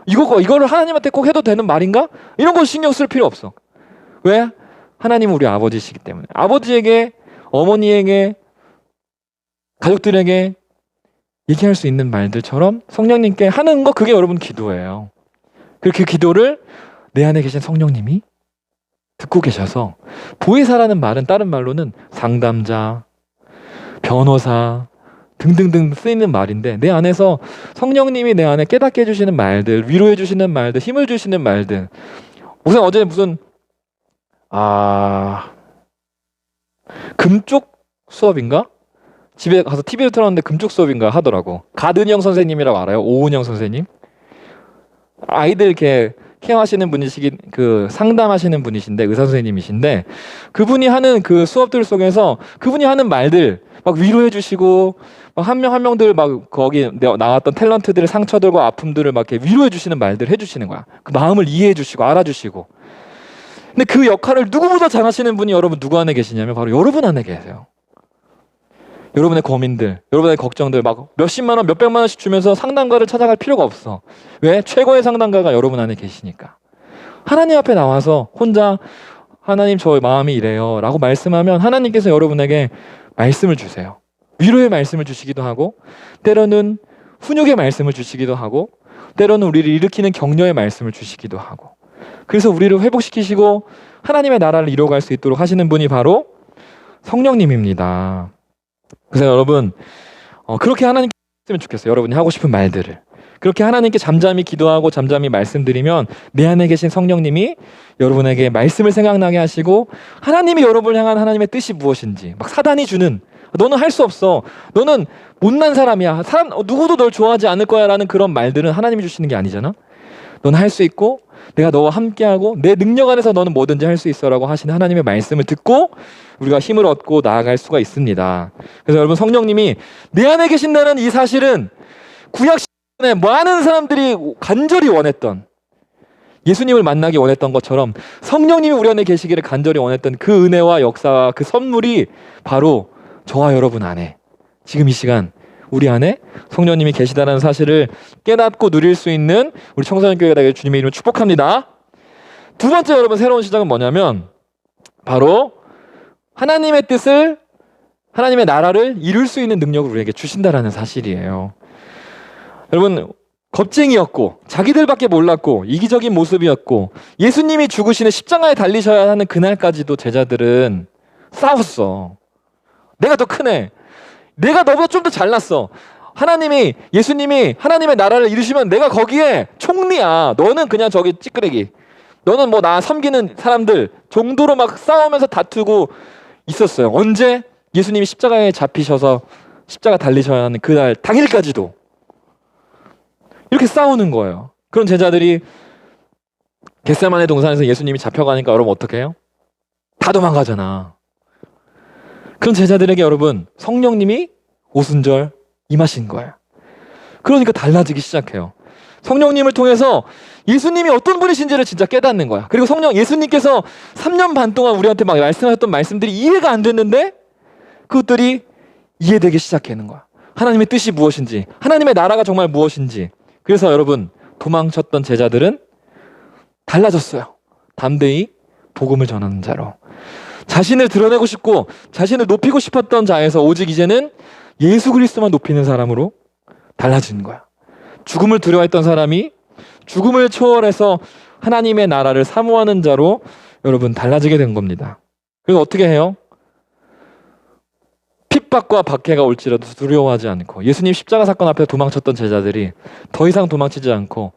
이거를 하나님한테 꼭 해도 되는 말인가? 이런 거 신경 쓸 필요 없어. 왜? 하나님은 우리 아버지시기 때문에. 아버지에게, 어머니에게, 가족들에게 얘기할 수 있는 말들처럼 성령님께 하는 거, 그게 여러분 기도예요. 그 기도를 내 안에 계신 성령님이 듣고 계셔서, 보혜사라는 말은 다른 말로는 상담자, 변호사 등등등 쓰이는 말인데, 내 안에서 성령님이 내 안에 깨닫게 해주시는 말들, 위로해 주시는 말들, 힘을 주시는 말들. 우선 어제 무슨 금쪽 수업인가? 집에 가서 TV를 틀었는데 금쪽 수업인가 하더라고. 가든영 선생님이라고 알아요? 오은영 선생님? 아이들 이렇게 케어하시는 분이시긴, 그 상담하시는 분이신데, 의사 선생님이신데, 그분이 하는 그 수업들 속에서 그분이 하는 말들 막 위로해 주시고, 막 한 명 한 명들 막 거기 나왔던 탤런트들의 상처들과 아픔들을 막 이렇게 위로해 주시는 말들 해주시는 거야. 그 마음을 이해해 주시고 알아주시고. 근데 그 역할을 누구보다 잘하시는 분이 여러분 누구 안에 계시냐면 바로 여러분 안에 계세요. 여러분의 고민들, 여러분의 걱정들 막 몇십만 원, 몇백만 원씩 주면서 상담가를 찾아갈 필요가 없어. 왜? 최고의 상담가가 여러분 안에 계시니까. 하나님 앞에 나와서 혼자 하나님, 저 마음이 이래요 라고 말씀하면 하나님께서 여러분에게 말씀을 주세요. 위로의 말씀을 주시기도 하고, 때로는 훈육의 말씀을 주시기도 하고, 때로는 우리를 일으키는 격려의 말씀을 주시기도 하고, 그래서 우리를 회복시키시고 하나님의 나라를 이루어갈 수 있도록 하시는 분이 바로 성령님입니다. 그래서 여러분, 그렇게 하나님께 했으면 좋겠어요. 여러분이 하고 싶은 말들을 그렇게 하나님께 잠잠히 기도하고 잠잠히 말씀드리면 내 안에 계신 성령님이 여러분에게 말씀을 생각나게 하시고, 하나님이 여러분을 향한 하나님의 뜻이 무엇인지, 막 사단이 주는 너는 할 수 없어, 너는 못난 사람이야, 누구도 널 좋아하지 않을 거야 라는 그런 말들은 하나님이 주시는 게 아니잖아. 너는 할 수 있고 내가 너와 함께하고 내 능력 안에서 너는 뭐든지 할 수 있어 라고 하시는 하나님의 말씀을 듣고 우리가 힘을 얻고 나아갈 수가 있습니다. 그래서 여러분, 성령님이 내 안에 계신다는 이 사실은 구약 시대에 많은 사람들이 간절히 원했던, 예수님을 만나기 원했던 것처럼 성령님이 우리 안에 계시기를 간절히 원했던 그 은혜와 역사와 그 선물이 바로 저와 여러분 안에, 지금 이 시간 우리 안에 성령님이 계시다는 사실을 깨닫고 누릴 수 있는 우리 청소년 교회가 되길 주님의 이름으로 축복합니다. 두 번째, 여러분, 새로운 시작은 뭐냐면 바로 하나님의 뜻을, 하나님의 나라를 이룰 수 있는 능력을 우리에게 주신다라는 사실이에요. 여러분, 겁쟁이였고 자기들밖에 몰랐고 이기적인 모습이었고 예수님이 죽으시는 십자가에 달리셔야 하는 그날까지도 제자들은 싸웠어. 내가 더 크네. 내가 너보다 좀 더 잘났어. 예수님이 하나님의 나라를 이루시면 내가 거기에 총리야. 너는 그냥 저기 찌끄레기. 너는 뭐 나 섬기는 사람들 정도로 막 싸우면서 다투고 있었어요. 언제? 예수님이 십자가에 잡히셔서 십자가 달리셔야 하는 그날 당일까지도 이렇게 싸우는 거예요. 그런 제자들이 겟세마네 동산에서 예수님이 잡혀가니까 여러분 어떻게 해요? 다 도망가잖아. 그런 제자들에게 여러분 성령님이 오순절 임하신 거예요. 그러니까 달라지기 시작해요. 성령님을 통해서 예수님이 어떤 분이신지를 진짜 깨닫는 거야. 그리고 예수님께서 3년 반 동안 우리한테 막 말씀하셨던 말씀들이 이해가 안 됐는데 그것들이 이해되기 시작하는 거야. 하나님의 뜻이 무엇인지, 하나님의 나라가 정말 무엇인지. 그래서 여러분 도망쳤던 제자들은 달라졌어요. 담대히 복음을 전하는 자로. 자신을 드러내고 싶고 자신을 높이고 싶었던 자에서 오직 이제는 예수 그리스도만 높이는 사람으로 달라지는 거야. 죽음을 두려워했던 사람이 죽음을 초월해서 하나님의 나라를 사모하는 자로 여러분 달라지게 된 겁니다. 그래서 어떻게 해요? 핍박과 박해가 올지라도 두려워하지 않고 예수님 십자가 사건 앞에 도망쳤던 제자들이 더 이상 도망치지 않고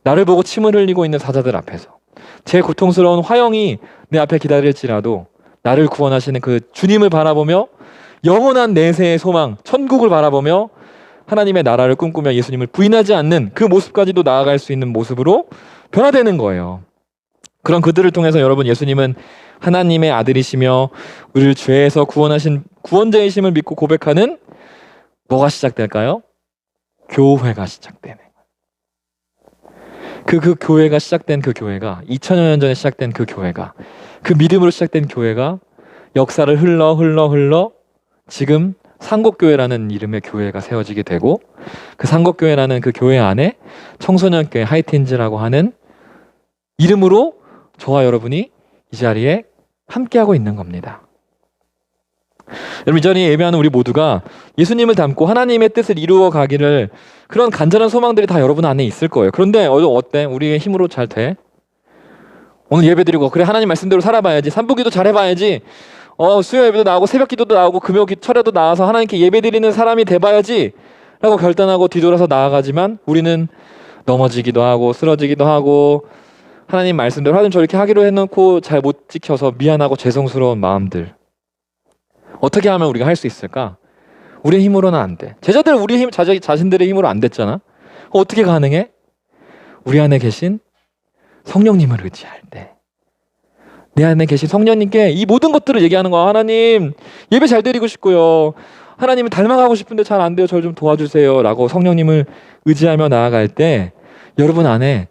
나를 보고 침을 흘리고 있는 사자들 앞에서 제 고통스러운 화형이 내 앞에 기다릴지라도 나를 구원하시는 그 주님을 바라보며 영원한 내세의 소망, 천국을 바라보며 하나님의 나라를 꿈꾸며 예수님을 부인하지 않는 그 모습까지도 나아갈 수 있는 모습으로 변화되는 거예요. 그런 그들을 통해서 여러분 예수님은 하나님의 아들이시며 우리를 죄에서 구원하신 구원자이심을 믿고 고백하는 뭐가 시작될까요? 교회가 시작되는 그 교회가 시작된 그 교회가 2000여 년 전에 시작된 그 교회가 그 믿음으로 시작된 교회가 역사를 흘러 지금 상곡교회라는 이름의 교회가 세워지게 되고 그 상곡교회라는 그 교회 안에 청소년교회 하이틴즈라고 하는 이름으로 저와 여러분이 이 자리에 함께하고 있는 겁니다. 여러분 이 자리에 예배하는 우리 모두가 예수님을 닮고 하나님의 뜻을 이루어 가기를 그런 간절한 소망들이 다 여러분 안에 있을 거예요. 그런데 어때? 우리의 힘으로 잘 돼? 오늘 예배드리고 그래 하나님 말씀대로 살아봐야지. 삼부기도 잘 해봐야지. 수요 예배도 나오고 새벽 기도도 나오고 금요 철야도 나와서 하나님께 예배드리는 사람이 돼봐야지 라고 결단하고 뒤돌아서 나아가지만 우리는 넘어지기도 하고 쓰러지기도 하고 하나님 말씀대로 하나님 저렇게 하기로 해놓고 잘 못 지켜서 미안하고 죄송스러운 마음들 어떻게 하면 우리가 할 수 있을까? 우리의 힘으로는 안 돼. 제자들 우리의 힘, 자신들의 힘으로 안 됐잖아. 어떻게 가능해? 우리 안에 계신 성령님을 의지할 때 내 안에 계신 성령님께 이 모든 것들을 얘기하는 거야. 하나님 예배 잘 드리고 싶고요. 하나님을 닮아가고 싶은데 잘 안 돼요. 저를 좀 도와주세요. 라고 성령님을 의지하며 나아갈 때 여러분 안에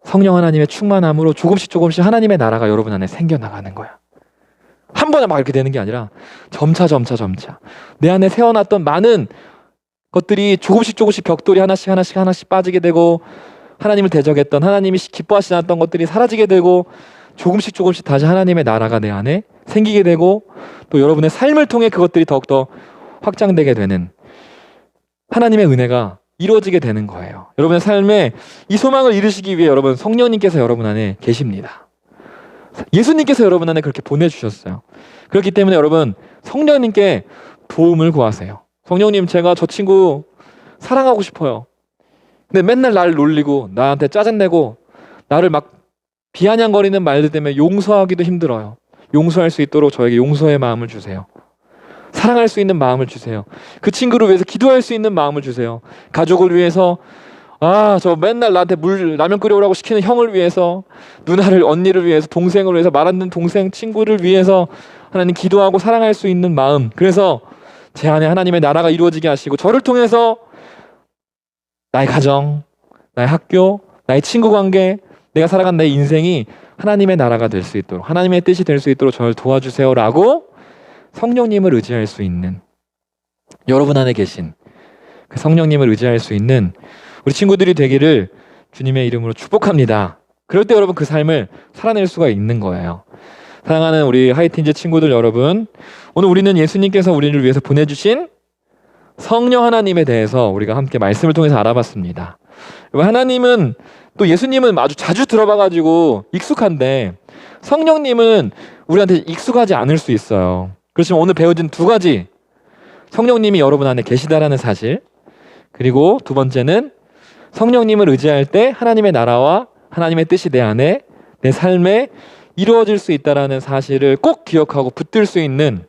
성령 하나님의 충만함으로 조금씩 하나님의 나라가 여러분 안에 생겨나가는 거야. 한 번에 막 이렇게 되는 게 아니라 점차 내 안에 세워놨던 많은 것들이 조금씩 벽돌이 하나씩 빠지게 되고 하나님을 대적했던 하나님이 기뻐하시지 않았던 것들이 사라지게 되고 조금씩 다시 하나님의 나라가 내 안에 생기게 되고 또 여러분의 삶을 통해 그것들이 더욱더 확장되게 되는 하나님의 은혜가 이루어지게 되는 거예요. 여러분의 삶에 이 소망을 이루시기 위해 여러분 성령님께서 여러분 안에 계십니다. 예수님께서 여러분 안에 그렇게 보내주셨어요. 그렇기 때문에 여러분 성령님께 도움을 구하세요. 성령님 제가 저 친구 사랑하고 싶어요. 근데 맨날 나를 놀리고 나한테 짜증내고 나를 막 비아냥거리는 말들 때문에 용서하기도 힘들어요. 용서할 수 있도록 저에게 용서의 마음을 주세요. 사랑할 수 있는 마음을 주세요. 그 친구를 위해서 기도할 수 있는 마음을 주세요. 가족을 위해서 저 맨날 나한테 라면 끓여오라고 시키는 형을 위해서 누나를 언니를 위해서 동생을 위해서 말 안 듣는 동생 친구를 위해서 하나님 기도하고 사랑할 수 있는 마음. 그래서 제 안에 하나님의 나라가 이루어지게 하시고 저를 통해서 나의 가정, 나의 학교, 나의 친구 관계 내가 살아간 내 인생이 하나님의 나라가 될 수 있도록 하나님의 뜻이 될 수 있도록 저를 도와주세요라고 성령님을 의지할 수 있는 여러분 안에 계신 그 성령님을 의지할 수 있는 우리 친구들이 되기를 주님의 이름으로 축복합니다. 그럴 때 여러분 그 삶을 살아낼 수가 있는 거예요. 사랑하는 우리 하이틴즈 친구들 여러분, 오늘 우리는 예수님께서 우리를 위해서 보내주신 성령 하나님에 대해서 우리가 함께 말씀을 통해서 알아봤습니다. 하나님은 또 예수님은 아주 자주 들어봐가지고 익숙한데 성령님은 우리한테 익숙하지 않을 수 있어요. 그렇지만 오늘 배워진 두 가지, 성령님이 여러분 안에 계시다라는 사실, 그리고 두 번째는 성령님을 의지할 때 하나님의 나라와 하나님의 뜻이 내 안에, 내 삶에 이루어질 수 있다라는 사실을 꼭 기억하고 붙들 수 있는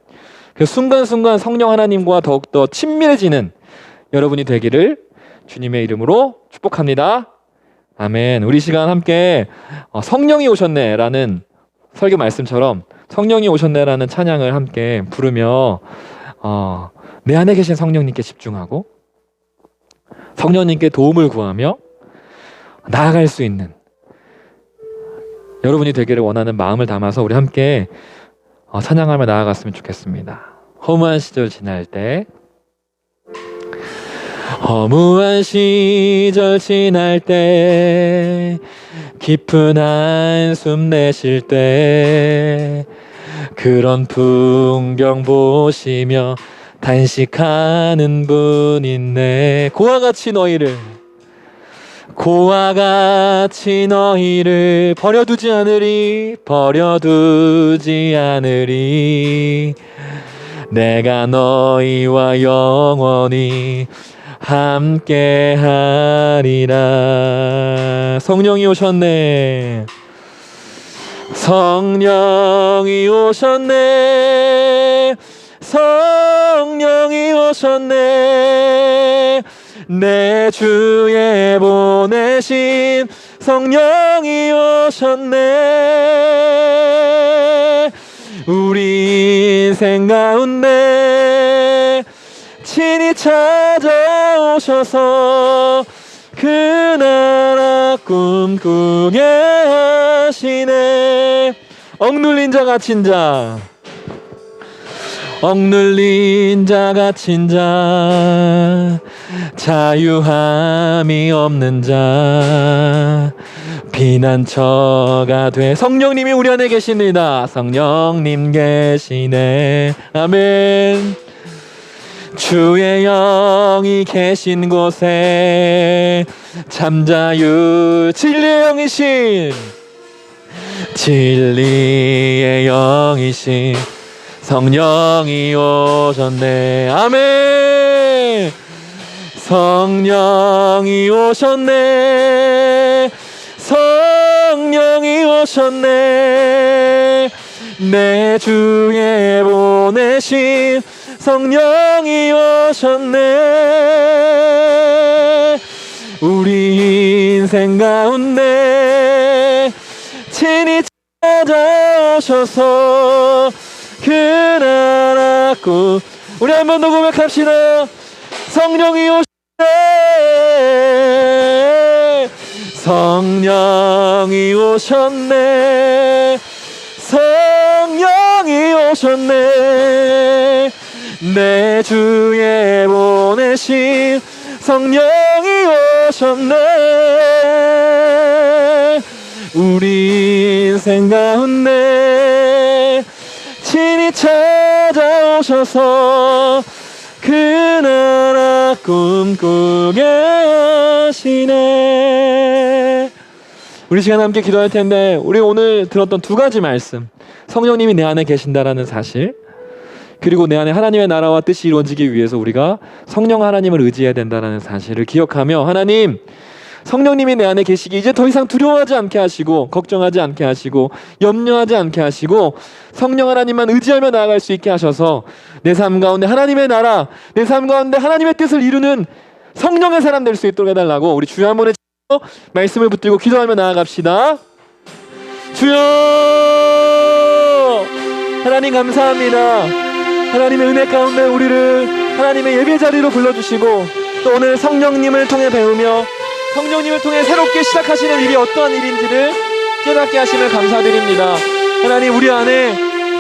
그 순간순간 성령 하나님과 더욱더 친밀해지는 여러분이 되기를 주님의 이름으로 축복합니다. 아멘. 우리 시간 함께 성령이 오셨네라는 설교 말씀처럼 성령이 오셨네라는 찬양을 함께 부르며 내 안에 계신 성령님께 집중하고 성령님께 도움을 구하며 나아갈 수 있는 여러분이 되기를 원하는 마음을 담아서 우리 함께 찬양하며 나아갔으면 좋겠습니다. 허무한 시절 지날 때, 허무한 시절 지날 때, 깊은 한숨 내쉴 때, 그런 풍경 보시며 단식하는 분 있네. 고와 같이 너희를 버려두지 않으리. 내가 너희와 영원히 함께하리라. 성령이 오셨네. 성령이 오셨네. 성령이 오셨네. 내 주에 보내신 성령이 오셨네. 우리 인생 가운데 친히 찾아오셔서 그 나라 꿈꾸게 하시네. 억눌린 자 갇힌 자, 억눌린 자 갇힌 자, 자유함이 없는 자, 피난처가 돼. 성령님이 우리 안에 계십니다. 성령님 계시네. 아멘. 주의 영이 계신 곳에 잠자유, 진리의 영이신, 진리의 영이신 성령이 오셨네. 아멘. 성령이 오셨네. 성령이 오셨네. 내 주에 보내신 성령이 오셨네. 우리 인생 가운데 친히 찾아오셔서 그 나라 꿈. 우리 한 번 더 고백합시다. 성령이 오셨네. 성령이 오셨네. 성령이 오셨네. 내 주에 보내신 성령이 오셨네. 우리 인생 가운데 친히 찾아오셔서 그 나라 꿈꾸게 하시네. 우리 시간 함께 기도할 텐데, 우리 오늘 들었던 두 가지 말씀, 성령님이 내 안에 계신다라는 사실, 그리고 내 안에 하나님의 나라와 뜻이 이루어지기 위해서 우리가 성령 하나님을 의지해야 된다는 사실을 기억하며, 하나님, 성령님이 내 안에 계시기 이제 더 이상 두려워하지 않게 하시고, 걱정하지 않게 하시고, 염려하지 않게 하시고, 성령 하나님만 의지하며 나아갈 수 있게 하셔서 내 삶 가운데 하나님의 나라, 내 삶 가운데 하나님의 뜻을 이루는 성령의 사람 될 수 있도록 해달라고 우리 주여 한번 외치고 말씀을 붙들고 기도하며 나아갑시다. 주여, 하나님 감사합니다. 하나님의 은혜 가운데 우리를 하나님의 예배 자리로 불러주시고, 또 오늘 성령님을 통해 배우며 성령님을 통해 새롭게 시작하시는 일이 어떠한 일인지를 깨닫게 하심을 감사드립니다. 하나님, 우리 안에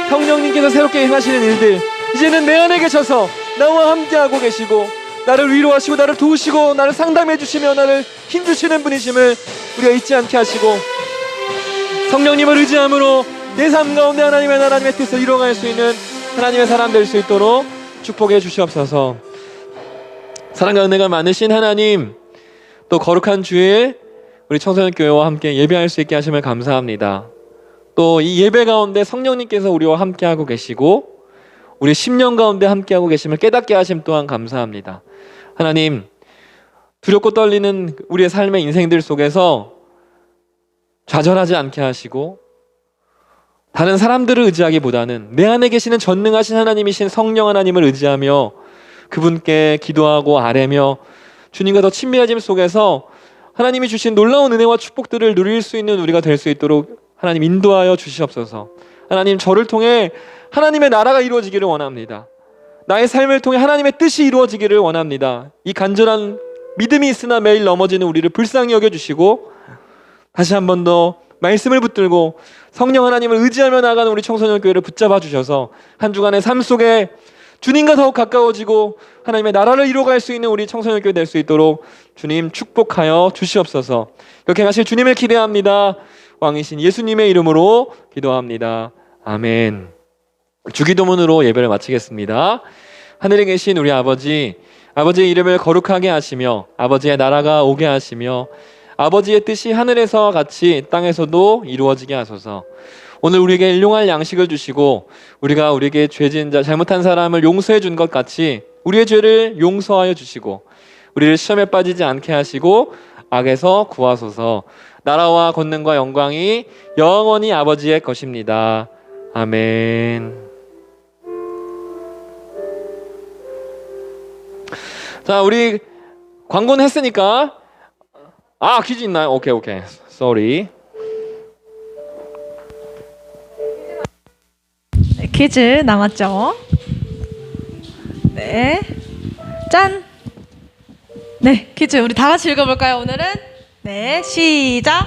성령님께서 새롭게 행하시는 일들, 이제는 내 안에 계셔서 나와 함께하고 계시고, 나를 위로하시고 나를 도우시고 나를 상담해 주시며 나를 힘주시는 분이심을 우리가 잊지 않게 하시고, 성령님을 의지함으로 내 삶 가운데 하나님의 하나님의 뜻을 이루어갈 수 있는 하나님의 사람 될 수 있도록 축복해 주시옵소서. 사랑과 은혜가 많으신 하나님, 또 거룩한 주일 우리 청소년 교회와 함께 예배할 수 있게 하심을 감사합니다. 또 이 예배 가운데 성령님께서 우리와 함께하고 계시고 우리 10년 가운데 함께하고 계심을 깨닫게 하심 또한 감사합니다. 하나님, 두렵고 떨리는 우리의 삶의 인생들 속에서 좌절하지 않게 하시고 다른 사람들을 의지하기보다는 내 안에 계시는 전능하신 하나님이신 성령 하나님을 의지하며 그분께 기도하고 아뢰며 주님과 더 친밀해짐 속에서 하나님이 주신 놀라운 은혜와 축복들을 누릴 수 있는 우리가 될 수 있도록 하나님 인도하여 주시옵소서. 하나님, 저를 통해 하나님의 나라가 이루어지기를 원합니다. 나의 삶을 통해 하나님의 뜻이 이루어지기를 원합니다. 이 간절한 믿음이 있으나 매일 넘어지는 우리를 불쌍히 여겨주시고 다시 한 번 더 말씀을 붙들고 성령 하나님을 의지하며 나가는 우리 청소년 교회를 붙잡아 주셔서 한 주간의 삶 속에 주님과 더욱 가까워지고 하나님의 나라를 이루어갈 수 있는 우리 청소년 교회 될 수 있도록 주님 축복하여 주시옵소서. 그렇게 하실 주님을 기대합니다. 왕이신 예수님의 이름으로 기도합니다. 아멘. 주기도문으로 예배를 마치겠습니다. 하늘에 계신 우리 아버지, 아버지의 이름을 거룩하게 하시며 아버지의 나라가 오게 하시며 아버지의 뜻이 하늘에서 같이 땅에서도 이루어지게 하소서. 오늘 우리에게 일용할 양식을 주시고 우리가 우리에게 죄진 자 잘못한 사람을 용서해 준 것 같이 우리의 죄를 용서하여 주시고 우리를 시험에 빠지지 않게 하시고 악에서 구하소서. 나라와 권능과 영광이 영원히 아버지의 것입니다. 아멘. 자, 우리 광고는 했으니까 퀴즈 있나요? 오케이. Sorry. 네, 퀴즈 남았죠? 네. 짠! 네, 퀴즈 우리 다 같이 읽어볼까요, 오늘은? 네, 시작!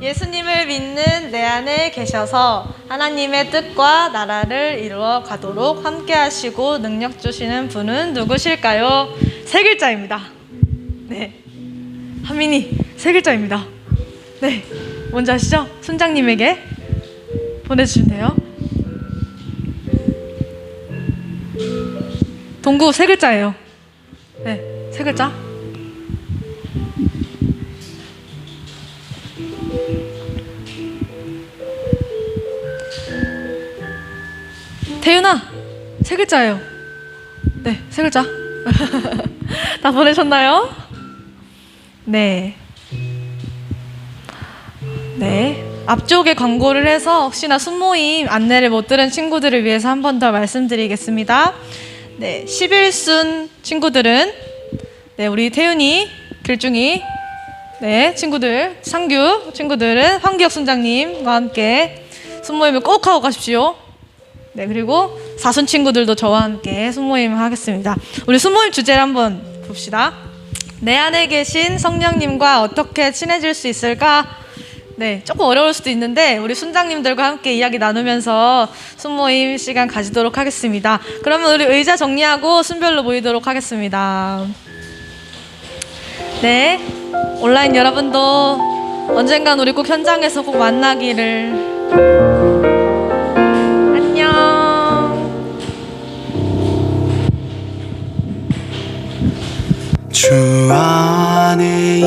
예수님을 믿는 내 안에 계셔서 하나님의 뜻과 나라를 이루어 가도록 함께 하시고 능력 주시는 분은 누구실까요? 세 글자입니다. 네. 하민이 세 글자입니다. 네. 뭔지 아시죠? 순장님에게 보내주시면 돼요. 동구 세 글자예요. 네, 세 글자. 태윤아, 세 글자예요. 네, 세 글자. 다 보내셨나요? 네. 네. 앞쪽에 광고를 해서 혹시나 순모임 안내를 못 들은 친구들을 위해서 한 번 더 말씀드리겠습니다. 네, 11순 친구들은 네, 우리 태윤이, 길중이 네, 친구들, 상규 친구들은 황기혁 순장님과 함께 순모임을 꼭 하고 가십시오. 네, 그리고 4순 친구들도 저와 함께 순모임을 하겠습니다. 우리 순모임 주제를 한번 봅시다. 내 안에 계신 성령님과 어떻게 친해질 수 있을까? 네, 조금 어려울 수도 있는데 우리 순장님들과 함께 이야기 나누면서 순모임 시간 가지도록 하겠습니다. 그러면 우리 의자 정리하고 순별로 모이도록 하겠습니다. 네, 온라인 여러분도 언젠간 우리 꼭 현장에서 꼭 만나기를. 안녕. 주 안에